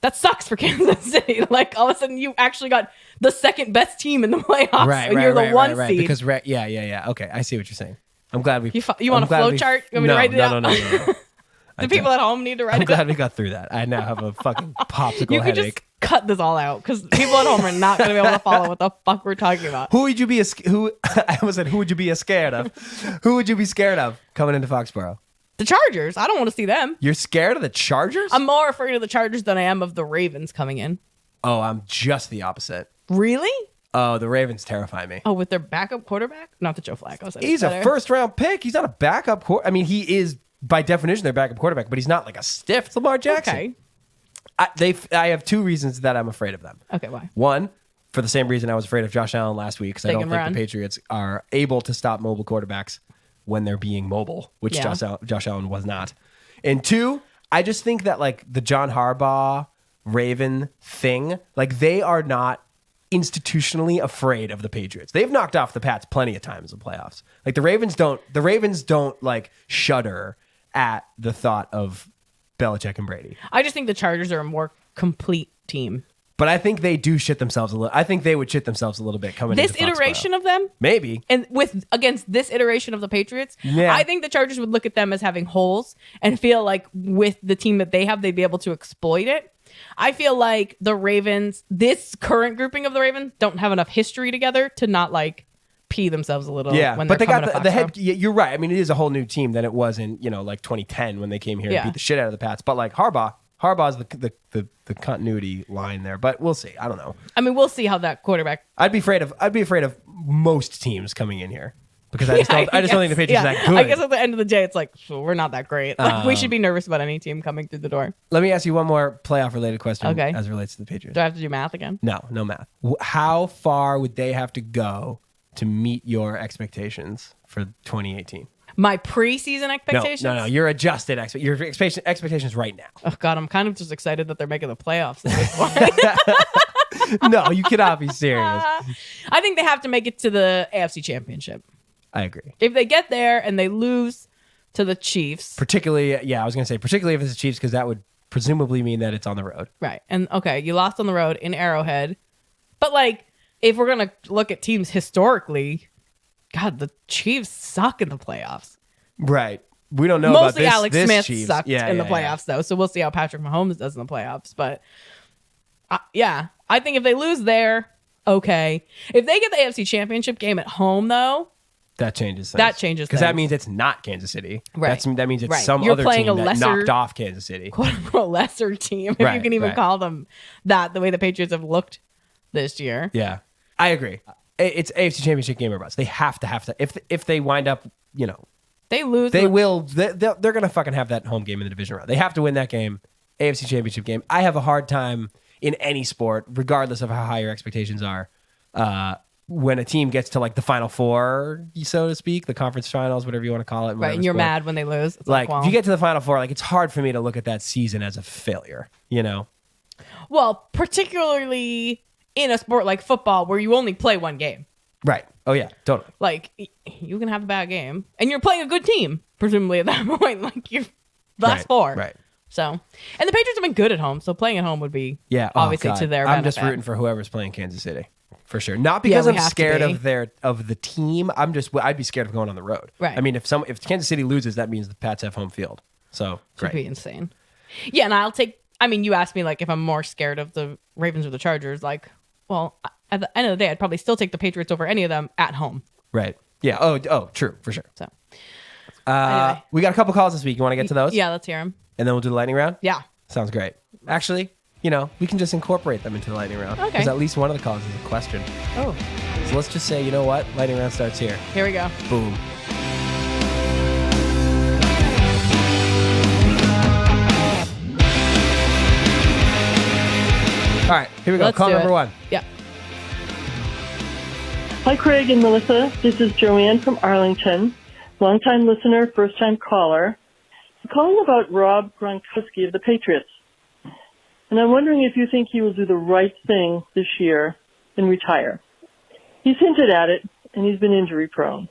That sucks for Kansas City. All of a sudden, you actually got the second best team in the playoffs, Right. and Right. you're the right, 1 right, seed. Because yeah. Okay, I see what you're saying. I'm glad we. You want a flow chart? You want me to write it out? No. The people at home need to write I'm it glad down. we got through that. I now have a fucking popsicle You could headache. just cut this all out because people at home are not going to be able to follow what the fuck we're talking about. Who would you be I almost said who would you be scared of? Who would you be scared of coming into Foxborough? The Chargers. I don't want to see them. You're scared of the Chargers? I'm more afraid of the Chargers than I am of the Ravens coming in. Oh, I'm just the opposite. Really? Oh, the Ravens terrify me. Oh, with their backup quarterback? Not the Joe Flacco. He's a first round pick. He's not a backup I mean, he is by definition their backup quarterback, but he's not like a stiff Lamar Jackson. Okay. I have 2 reasons that I'm afraid of them. Okay, why? One, for the same reason I was afraid of Josh Allen last week, because I They don't can think run. the Patriots are able to stop mobile quarterbacks when they're being mobile, which Yeah. Josh Allen was not. And 2, I just think that the John Harbaugh Raven thing, they are not institutionally afraid of the Patriots. They've knocked off the Pats plenty of times in playoffs. The Ravens don't shudder at the thought of Belichick and Brady. I just think the Chargers are a more complete team. But I think they do shit themselves a little. I think they would shit themselves a little bit coming This into Foxborough. iteration of them, Maybe. and against this iteration of the Patriots, Yeah. I think the Chargers would look at them as having holes and feel like with the team that they have, they'd be able to exploit it. I feel like the Ravens, this current grouping of the Ravens, don't have enough history together to not pee themselves a little. Yeah, when but they're they got coming to the head. Foxborough. Yeah, you're right. I mean, it is a whole new team than it was in 2010 when they came here Yeah. and beat the shit out of the Pats. But Harbaugh's the continuity line there. But we'll see. I don't know. I mean, we'll see how that quarterback. I'd be afraid of most teams coming in here because I just don't think the Patriots are that good. I guess at the end of the day, it's we're not that great. We should be nervous about any team coming through the door. Let me ask you one more playoff related question. Okay. As it relates to the Patriots. Do I have to do math again? No math. How far would they have to go to meet your expectations for 2018? My preseason expectations? No. Your adjusted expectations right now. Oh God, I'm kind of just excited that they're making the playoffs at this point. No, you cannot be serious. I think they have to make it to the AFC Championship. I agree. If they get there and they lose to the Chiefs, Particularly if it's the Chiefs, because that would presumably mean that it's on the road. right? And okay, you lost on the road in Arrowhead, but if we're gonna look at teams historically, God, the Chiefs suck in the playoffs. Right. we don't know Mostly about Alex this Smith Chiefs. sucked Yeah, in the yeah, playoffs, though. So we'll see how Patrick Mahomes does in the playoffs. But yeah, I think if they lose there, okay. If they get the AFC Championship game at home, though, That changes things. That changes because that things. means it's not Kansas City. Right. That means it's Right. some You're other playing team a that lesser- knocked off Kansas City. quote unquote lesser team, if you Right, can even right. call them that, the way the Patriots have looked this year. Yeah, I agree. It's AFC Championship game or bust. They have to. If they wind up, They lose. they will. They're gonna fucking have that home game in the division round. They have to win that game. AFC Championship game. I have a hard time in any sport, regardless of how high your expectations are, when a team gets to like the Final Four, so to speak, the conference finals, whatever you want to call it. in right, whatever and you're sport. mad when they lose. It's Like well, if you get to the Final Four, like it's hard for me to look at that season as a failure. well, particularly in a sport like football where you only play one game. Right. Oh yeah, totally. Like you can have a bad game, and you're playing a good team, presumably at that point. Like you're last Right, four. Right. So, and the Patriots have been good at home, so playing at home would be obviously to their benefit. I'm just rooting for whoever's playing Kansas City for sure. Not because we I'm have to scared be. of the team. I'd be scared of going on the road. Right. I mean, if Kansas City loses, that means the Pats have home field. So Would great. be insane. Yeah, and I'll take. I mean, you asked me like if I'm more scared of the Ravens or the Chargers. Like, well, at the end of the day, I'd probably still take the Patriots over any of them at home. Right. Yeah. Oh, true for sure. So, anyway. We got a couple calls this week. You want to get to those? Yeah, let's hear them. And then we'll do the lightning round. Yeah. Sounds great. Actually, we can just incorporate them into the lightning round. Okay. Because at least one of the calls is a question. Oh, So let's just say, you know what? Lightning round starts here. here we go. Boom. All right, here we go. Let's Call do number it. one. Yeah. Hi, Craig and Melissa. This is Joanne from Arlington. Longtime listener, first-time caller. I'm calling about Rob Gronkowski of the Patriots. And I'm wondering if you think he will do the right thing this year and retire. He's hinted at it, and he's been injury-prone.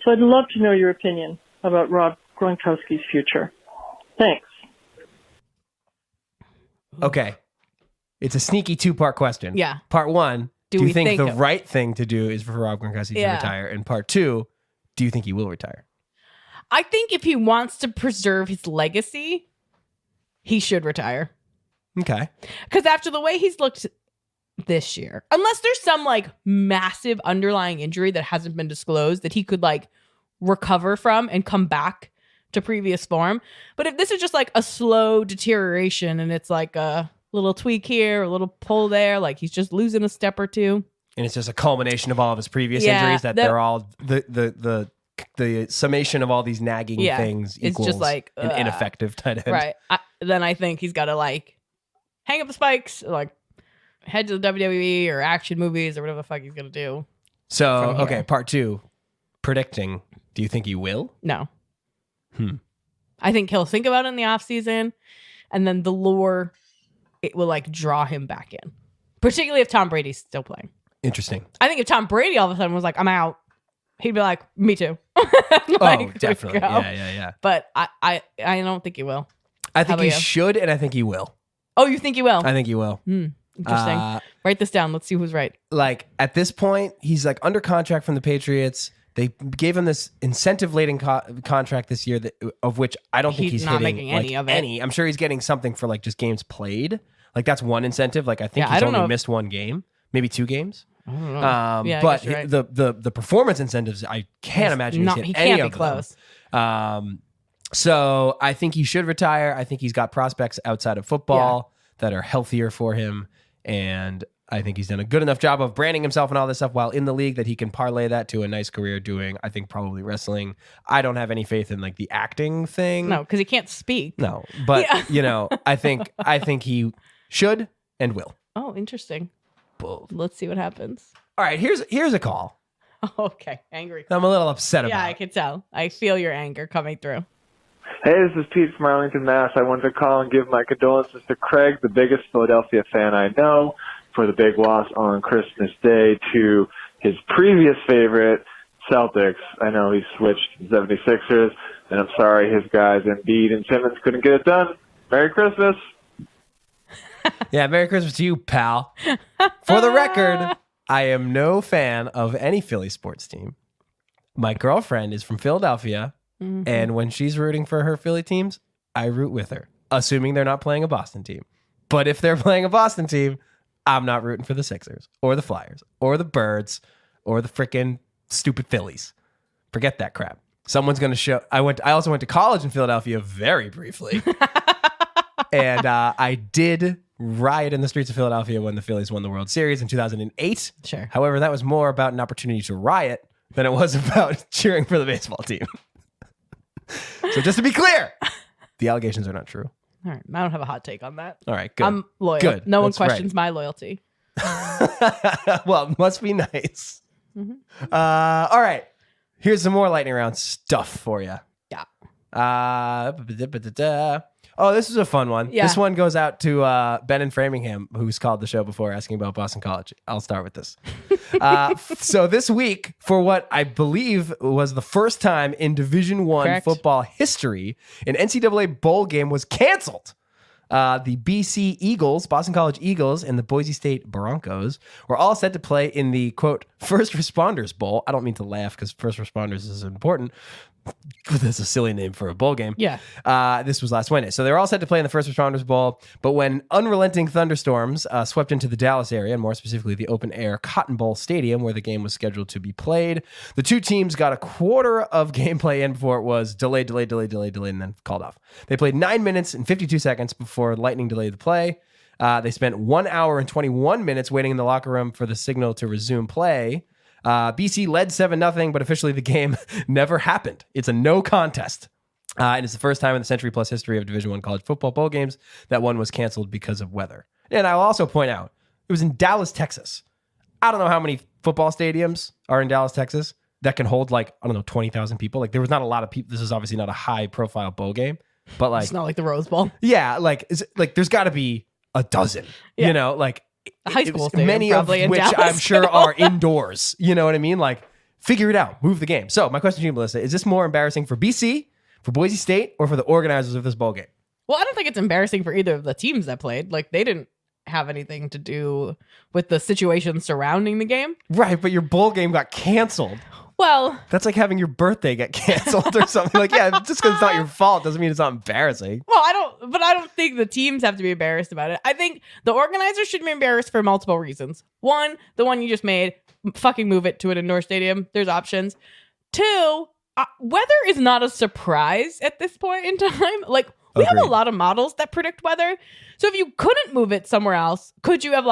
So I'd love to know your opinion about Rob Gronkowski's future. Thanks. Okay. It's a sneaky two-part question. Yeah. Part one, do you we think think the of- right thing to do is for Rob Gronkowski to Yeah. retire? And part two, do you think he will retire? I think if he wants to preserve his legacy, he should retire. Okay. Because after the way he's looked this year, unless there's some like massive underlying injury that hasn't been disclosed that he could like recover from and come back to previous form. But if this is just like a slow deterioration and it's like a little tweak here, a little pull there, like he's just losing a step or two. And it's just a culmination of all of his previous Yeah, injuries that that- they're all the summation of all these nagging Yeah, things it's equals just like, an ineffective tight end. Right. Then I think he's got to like hang up the spikes, like head to the WWE or action movies or whatever the fuck he's going to do. So, From here. okay, part two, predicting. Do you think he will? No. I think he'll think about it in the off season, and then the lure, it will like draw him back in. Particularly if Tom Brady's still playing. Interesting. I think if Tom Brady all of a sudden was like, I'm out, he'd be like, me too. Oh, Like, definitely. let's go. Yeah. But I don't think he will. I How think about he you? should, and I think he will. Oh, you think he will? I think he will. Interesting. Write this down. Let's see who's right. Like at this point, he's like under contract from the Patriots. They gave him this incentive-laden contract this year, of which I don't think He's he's not hitting making any of it. I'm sure he's getting something for like just games played. Like that's one incentive. Like I think Yeah, I he's don't only know if- missed one game, maybe two games. I don't know. Yeah, I But guess you're right. the performance incentives, I can't imagine he's hit he any can't be of close. them. So I think he should retire. I think he's got prospects outside of football that are healthier for him, and I think he's done a good enough job of branding himself and all this stuff while in the league that he can parlay that to a nice career doing, I think, probably wrestling. I don't have any faith in like the acting thing. No, because he can't speak. No. But Yeah. I think he should and will. Oh, interesting. Bold. Let's see what happens. All right, here's a call. Okay, angry. I'm a little upset Yeah, I about. can tell. I feel your anger coming through. Hey, this is Pete from Arlington, Mass. I wanted to call and give my condolences to Craig, the biggest Philadelphia fan I know, for the big loss on Christmas Day to his previous favorite, Celtics. I know he switched to 76ers, and I'm sorry his guys Embiid and Simmons couldn't get it done. Merry Christmas. Yeah, Merry Christmas to you, pal. For the record, I am no fan of any Philly sports team. My girlfriend is from Philadelphia, And when she's rooting for her Philly teams, I root with her, assuming they're not playing a Boston team. But if they're playing a Boston team, I'm not rooting for the Sixers or the Flyers or the Birds or the freaking stupid Phillies. Forget that crap. Someone's going to show. I also went to college in Philadelphia very briefly. And I did riot in the streets of Philadelphia when the Phillies won the World Series in 2008. Sure. However, that was more about an opportunity to riot than it was about cheering for the baseball team. So just to be clear, the allegations are not true. All right. I don't have a hot take on that. All right, good. I'm loyal. Good. No one That's right. questions my loyalty. Well, it must be nice. All right. Here's some more lightning round stuff for you. Yeah. Oh, this is a fun one. Yeah. This one goes out to Ben in Framingham, who's called the show before asking about Boston College. I'll start with this. So this week, for what I believe was the first time in Division I Correct. football history, an NCAA bowl game was canceled. The BC Eagles, Boston College Eagles, and the Boise State Broncos were all set to play in the, quote, First Responders Bowl. I don't mean to laugh because First Responders is important. That's a silly name for a bowl game. Yeah. This was last Wednesday. So they were all set to play in the First Responders Bowl, but when unrelenting thunderstorms swept into the Dallas area, and more specifically the open-air Cotton Bowl Stadium, where the game was scheduled to be played, the two teams got a quarter of gameplay in before it was delayed, and then called off. They played 9 minutes and 52 seconds before lightning delayed the play. They spent 1 hour and 21 minutes waiting in the locker room for the signal to resume play. BC led 7-0, but officially the game never happened. It's a no contest. And it's the first time in the century-plus history of Division I college football bowl games that one was canceled because of weather. And I'll also point out, it was in Dallas, Texas. I don't know how many football stadiums are in Dallas, Texas that can hold 20,000 people. There was not a lot of people. This is obviously not a high-profile bowl game, but It's not like the Rose Bowl. yeah, there's got to be a dozen, Yeah. A high it school was stadium, many of probably in which Dallas. I'm sure are indoors. You know what I mean? Figure it out. Move the game. So my question to you, Melissa, is this more embarrassing for BC, for Boise State, or for the organizers of this bowl game? Well, I don't think it's embarrassing for either of the teams that played. They didn't have anything to do with the situation surrounding the game. Right, but your bowl game got canceled. Well, That's like having your birthday get canceled or something. Just because it's not your fault doesn't mean it's not embarrassing. I don't think the teams have to be embarrassed about it. I think the organizers should be embarrassed for multiple reasons. One, the one you just made, fucking move it to an indoor stadium. There's options. Two, weather is not a surprise at this point in time. We have a Agreed. lot of models that predict weather. So if you couldn't move it somewhere else, could you have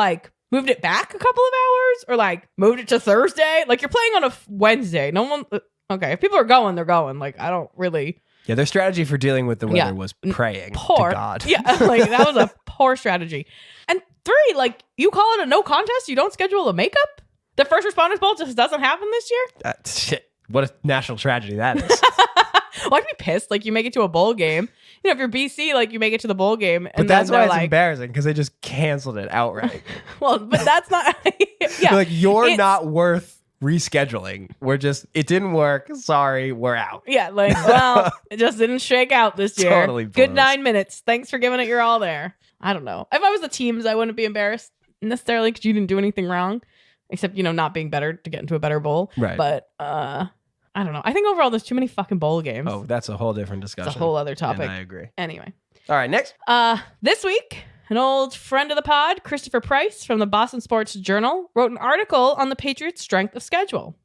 moved it back a couple of hours or moved it to Thursday? You're playing on a Wednesday. No one. Okay, if people are going, they're going. I don't really. Yeah, their strategy for dealing with the weather Yeah. was praying Poor. to God. Yeah, that was a poor strategy. And three, you call it a no contest. You don't schedule a makeup. The First Responders Bowl just doesn't happen this year. Shit. What a national tragedy that is. Well, I'd be pissed. You make it to a bowl game. If you're BC, you make it to the bowl game, But and that's then why they're it's embarrassing, because they just canceled it outright. well, but that's not. Yeah, You're it's- not worth rescheduling. It didn't work. Sorry, we're out. Yeah, well, it just didn't shake out this year. Totally Good blows. 9 minutes. Thanks for giving it your all there. I don't know. If I was the teams, I wouldn't be embarrassed necessarily because you didn't do anything wrong, except not being better to get into a better bowl. Right. But I don't know. I think overall there's too many fucking bowl games. Oh, that's a whole different discussion. it's a whole other And topic. I agree. Anyway, All right, next. this week, an old friend of the pod, Christopher Price from the Boston Sports Journal, wrote an article on the Patriots' strength of schedule.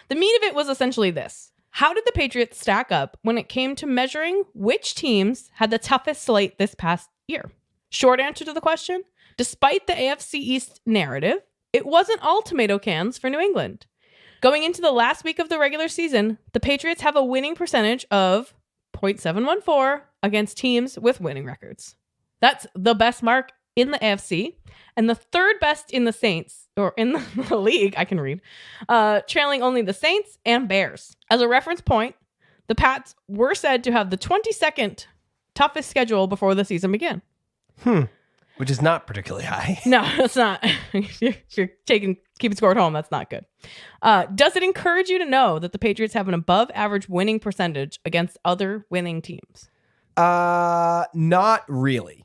The meat of it was essentially this: how did the Patriots stack up when it came to measuring which teams had the toughest slate this past year? Short answer to the question: despite the AFC East narrative, it wasn't all tomato cans for New England. Going into the last week of the regular season, the Patriots have a winning percentage of .714 against teams with winning records. That's the best mark in the AFC and the third best in the Saints, or in the league, I can read, trailing only the Saints and Bears. As a reference point, the Pats were said to have the 22nd toughest schedule before the season began. Which is not particularly high. No, it's not. If you're keeping score at home, that's not good. Does it encourage you to know that the Patriots have an above average winning percentage against other winning teams? Not really.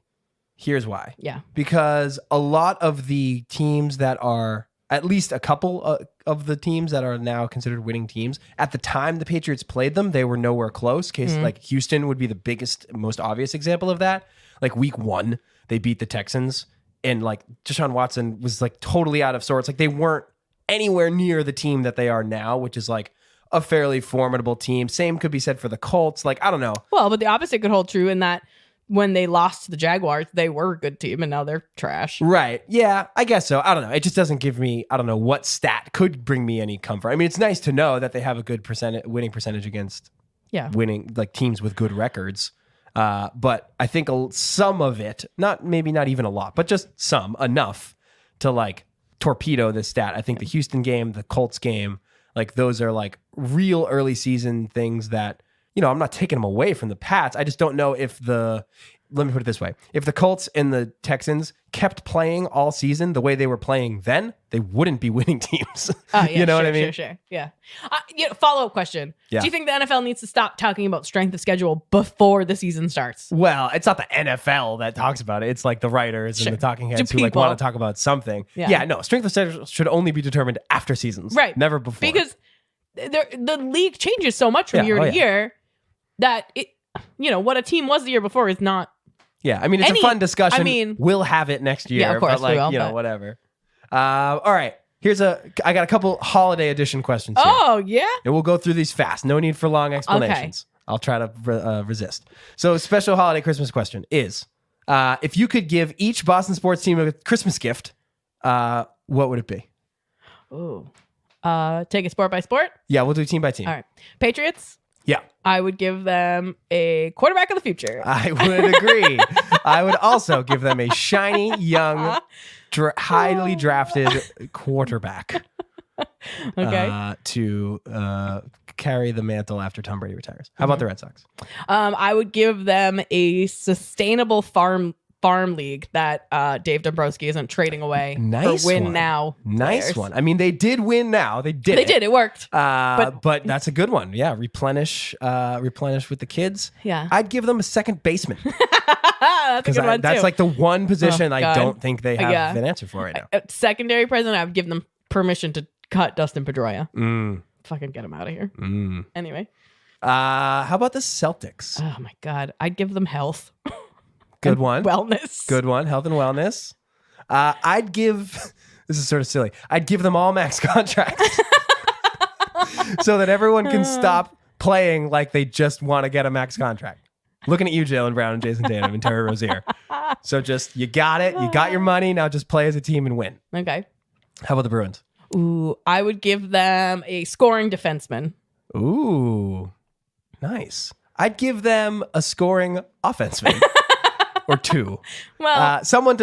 Here's why. Yeah. Because a lot of the teams that are at least a couple of the teams that are now considered winning teams. At the time the Patriots played them, they were nowhere close. Like Houston would be the biggest, most obvious example of that. Like week 1, they beat the Texans, and like Deshaun Watson was like totally out of sorts. Like they weren't anywhere near the team that they are now, which is like a fairly formidable team. Same could be said for the Colts. Like, I don't know. Well, but the opposite could hold true in that when they lost to the Jaguars, they were a good team and now they're trash. Right. Yeah, I guess so. I don't know. It just doesn't give me, I don't know what stat could bring me any comfort. I mean, it's nice to know that they have a good winning percentage against winning like teams with good records. But I think some of it, maybe not even a lot, but just enough to like torpedo this stat. I think the Houston game, the Colts game, like those are like real early season things that, you know, I'm not taking them away from the Pats. I just don't know if let me put it this way. If the Colts and the Texans kept playing all season the way they were playing then, they wouldn't be winning teams. Oh, yeah, you know what I mean? Sure. Yeah. Follow-up question. Yeah. Do you think the NFL needs to stop talking about strength of schedule before the season starts? Well, it's not the NFL that talks about it. It's like the writers and the talking heads who like people. want to talk about something. Yeah, no, strength of schedule should only be determined after seasons. Right. Never before. Because the league changes so much from year to year that what a team was the year before is not. Yeah, I mean, it's a fun discussion. I mean, we'll have it next year. Yeah, of course but like, we will, whatever. All right. I got a couple holiday edition questions here. Oh, yeah? And we'll go through these fast. No need for long explanations. Okay. I'll try to resist. So special holiday Christmas question is, if you could give each Boston sports team a Christmas gift, what would it be? Ooh. Take it sport by sport? Yeah, we'll do team by team. All right. Patriots? Yeah. I would give them a quarterback of the future. I would agree. I would also give them a shiny, young, highly drafted quarterback. Okay. To carry the mantle after Tom Brady retires. How about the Red Sox? I would give them a sustainable farm league that Dave Dombrowski isn't trading away for win now. Nice players. one. I mean, they did win now. They did. It worked. But that's a good one. Yeah, replenish with the kids. Yeah. I'd give them a second baseman. That's a good one too. That's like the one position I don't think they have an answer for right now. Secondary president, I would give them permission to cut Dustin Pedroia. Fucking get him out of here. Anyway. How about the Celtics? Oh my God. I'd give them health. Good one. Wellness. Good one. Health and wellness. I'd give, this is sort of silly, I'd give them all max contracts so that everyone can stop playing like they just want to get a max contract. Looking at you, Jaylen Brown and Jason Tatum and Terry Rozier. So just, you got it. You got your money. Now just play as a team and win. Okay. How about the Bruins? Ooh, I would give them a scoring defenseman. Ooh, nice. I'd give them a scoring offenseman. Or two. Well, someone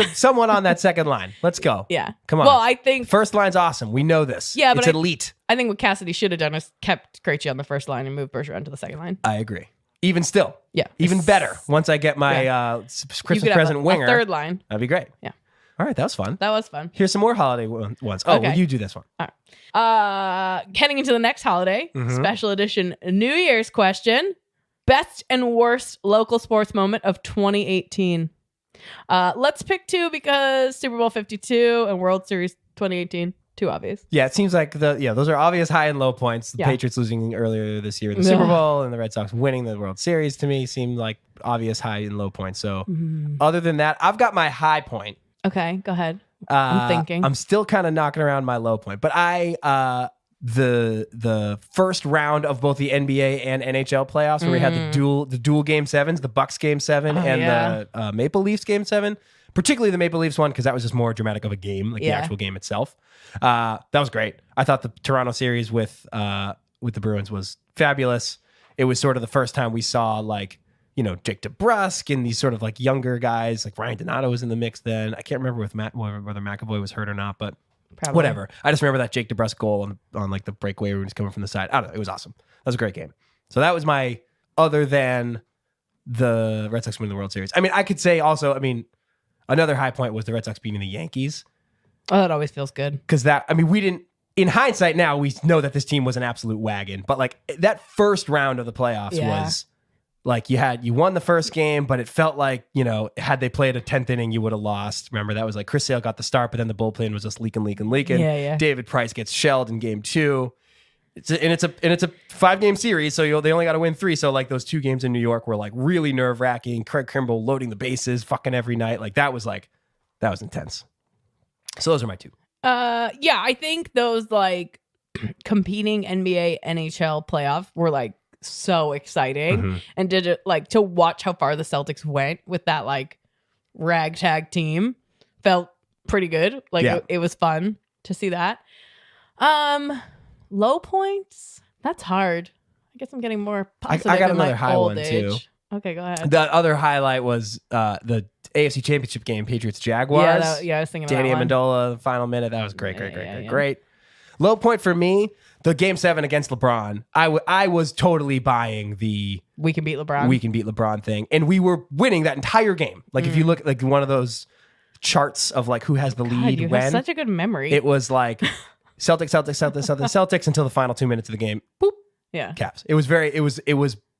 on that second line. Let's go. Yeah. Come on. Well, I think first line's awesome. We know this. Yeah, but it's elite. I think what Cassidy should have done is kept Krejci on the first line and moved Bergeron to the second line. I agree. Even still. Yeah. Even better. Once I get my Christmas present winger. A third line. That'd be great. Yeah. All right. That was fun. That was fun. Here's some more holiday ones. Oh, okay. Well, you do this one. All right. Heading into the next holiday, special edition New Year's question. Best and worst local sports moment of 2018. Let's pick two because Super Bowl 52 and World Series 2018, too obvious. Yeah, it seems like those are obvious high and low points. The Patriots losing earlier this year in the Super Bowl and the Red Sox winning the World Series to me seemed like obvious high and low points. So other than that, I've got my high point. Okay, go ahead. I'm thinking. I'm still kind of knocking around my low point, but the first round of both the NBA and NHL playoffs where we had the dual game sevens, the Bucks game 7 and the Maple Leafs game 7, particularly the Maple Leafs one because that was just more dramatic of a game, like the actual game itself. That was great. I thought the Toronto series with the Bruins was fabulous. It was sort of the first time we saw Jake DeBrusk and these sort of like younger guys, like Ryan Donato was in the mix then. I can't remember whether McAvoy was hurt or not, but probably. Whatever. I just remember that Jake DeBrusk goal on like the breakaway when he's coming from the side. I don't know. It was awesome. That was a great game. So that was my other than the Red Sox winning the World Series. I mean, I could say also, another high point was the Red Sox beating the Yankees. Oh, that always feels good. Because we didn't, in hindsight now, we know that this team was an absolute wagon. But like that first round of the playoffs was like you won the first game, but it felt like, had they played a 10th inning, you would have lost. Remember, that was like Chris Sale got the start, but then the bullpen was just leaking. Yeah. David Price gets shelled in game 2. It's a 5-game series, so they only got to win 3. So like those 2 games in New York were like really nerve wracking. Craig Kimbrell loading the bases, fucking every night. Like that was intense. So those are my 2. Yeah, I think those like competing NBA, NHL playoff were like so exciting, and did it like to watch how far the Celtics went with that like ragtag team felt pretty good. Like it was fun to see that. Low points. That's hard. I guess I'm getting more positive. I got in another my high old one age. too. Okay, go ahead. The other highlight was the AFC Championship game, Patriots Jaguars. Yeah, I was thinking Danny that one. Amendola, the final minute. That was great. Yeah. Great. Low point for me, the game 7 against LeBron. I was totally buying the We can beat LeBron thing, and we were winning that entire game. Like if you look like one of those charts of like who has the lead God, you when, have such a good memory. it was like Celtics until the final 2 minutes of the game. Boop. Yeah. Caps. It was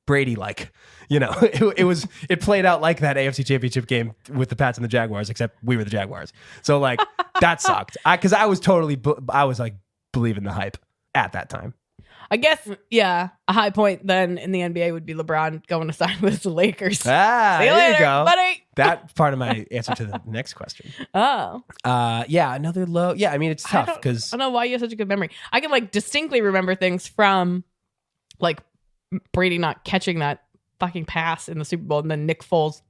Brady like, it played out like that AFC Championship game with the Pats and the Jaguars, except we were the Jaguars. So like that sucked. Because I was like believing the hype at that time. I guess, yeah, a high point then in the NBA would be LeBron going to sign with the Lakers. See you There later, you go. buddy. That part of my answer to the next question. Oh. Yeah, another low. Yeah, I mean it's tough because I don't know why you have such a good memory. I can like distinctly remember things from like Brady not catching that fucking pass in the Super Bowl and then Nick Foles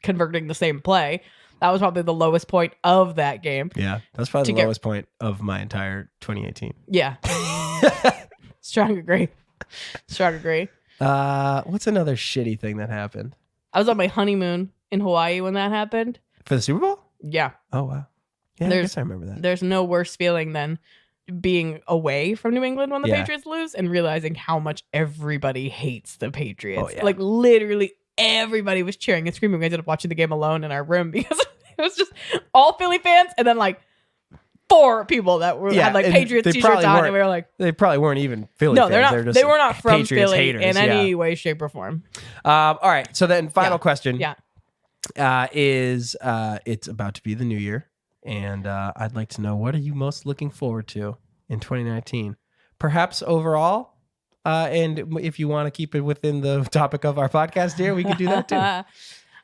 converting the same play. That was probably the lowest point of that game. yeah, that's probably the lowest point of my entire 2018. Yeah. Strong agree. What's another shitty thing that happened I was on my honeymoon in Hawaii when that happened. for the Super Bowl? Yeah. Oh wow. Yeah, I guess I remember that. There's no worse feeling than being away from New England when the Patriots lose and realizing how much everybody hates the Patriots. Oh, yeah. Like literally everybody was cheering and screaming. We ended up watching the game alone in our room because it was just all Philly fans and then like 4 people that had like and Patriots they t-shirts probably on, weren't- and we were like, they probably weren't even Philly no, fans. they're not. Just They were not from Patriots Philly haters, in yeah. any way, shape, or form. All right. So then, final question. Yeah. Is it's about to be the new year, and I'd like to know, what are you most looking forward to in 2019? Perhaps overall, and if you want to keep it within the topic of our podcast here, we can do that too.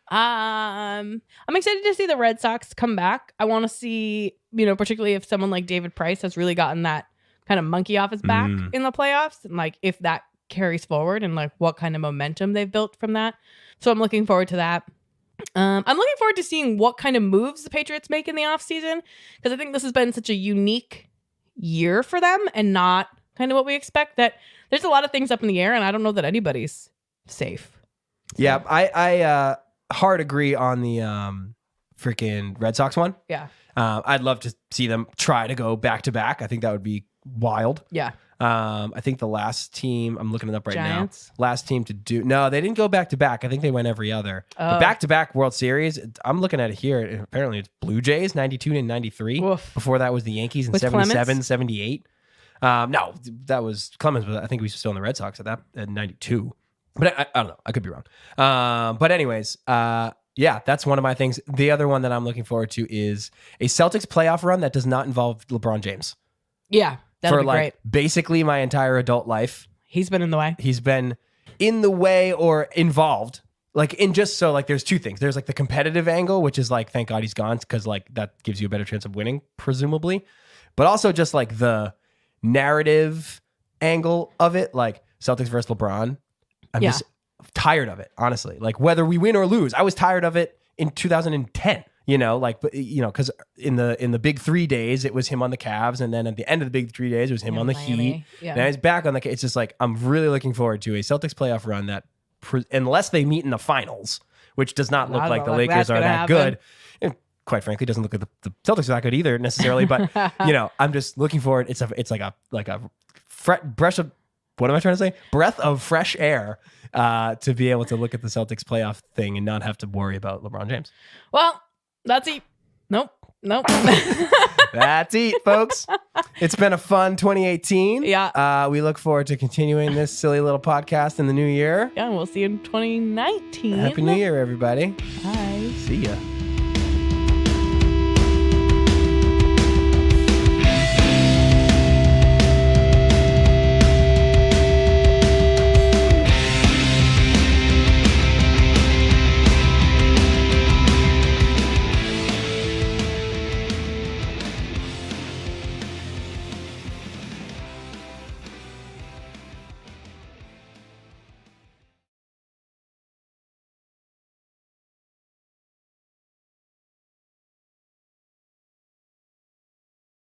I'm excited to see the Red Sox come back. I want to see, particularly if someone like David Price has really gotten that kind of monkey off his back in the playoffs, and like if that carries forward and like what kind of momentum they've built from that. So I'm looking forward to that. I'm looking forward to seeing what kind of moves the Patriots make in the offseason, because I think this has been such a unique year for them and not kind of what we expect. That there's a lot of things up in the air, and I don't know that anybody's safe. Yeah, I hard agree on the freaking Red Sox one. Yeah. I'd love to see them try to go back to back. I think that would be wild. Yeah. I think the last team, I'm looking it up right Giants? now. Last team to do, no, they didn't go back to back. I think they went every other. Oh. Back to back World Series, I'm looking at it here. And apparently it's Blue Jays, 92 and 93. Woof. Before that was the Yankees in With 77, Clemens? 78. No, that was Clemens, but I think we were still in the Red Sox at 92. But I don't know. I could be wrong. But anyways, yeah, that's one of my things. The other one that I'm looking forward to is a Celtics playoff run that does not involve LeBron James. Yeah. That'd For be like great. basically my entire adult life. He's been in the way. He's been in the way or involved. Like in just so like there's 2 things. There's like the competitive angle, which is like, thank God he's gone, because like that gives you a better chance of winning, presumably. But also just like the narrative angle of it, like Celtics versus LeBron. I'm just tired of it, honestly. Like whether we win or lose, I was tired of it in 2010. Because in the big 3 days, it was him on the Cavs. And then at the end of the big 3 days, it was him on the Miami. Heat. Yeah. Now he's back on the, it's just like, I'm really looking forward to a Celtics playoff run that, unless they meet in the finals, which does not look like the Lakers that's are gonna that happen. good. And quite frankly, doesn't look like the Celtics are that good either necessarily. But, I'm just looking forward. It's like a breath of fresh air to be able to look at the Celtics playoff thing and not have to worry about LeBron James. Well, that's it. Nope. That's it, folks. It's been a fun 2018. Yeah. We look forward to continuing this silly little podcast in the new year. Yeah, and we'll see you in 2019. Happy New Year, everybody. Bye. See ya.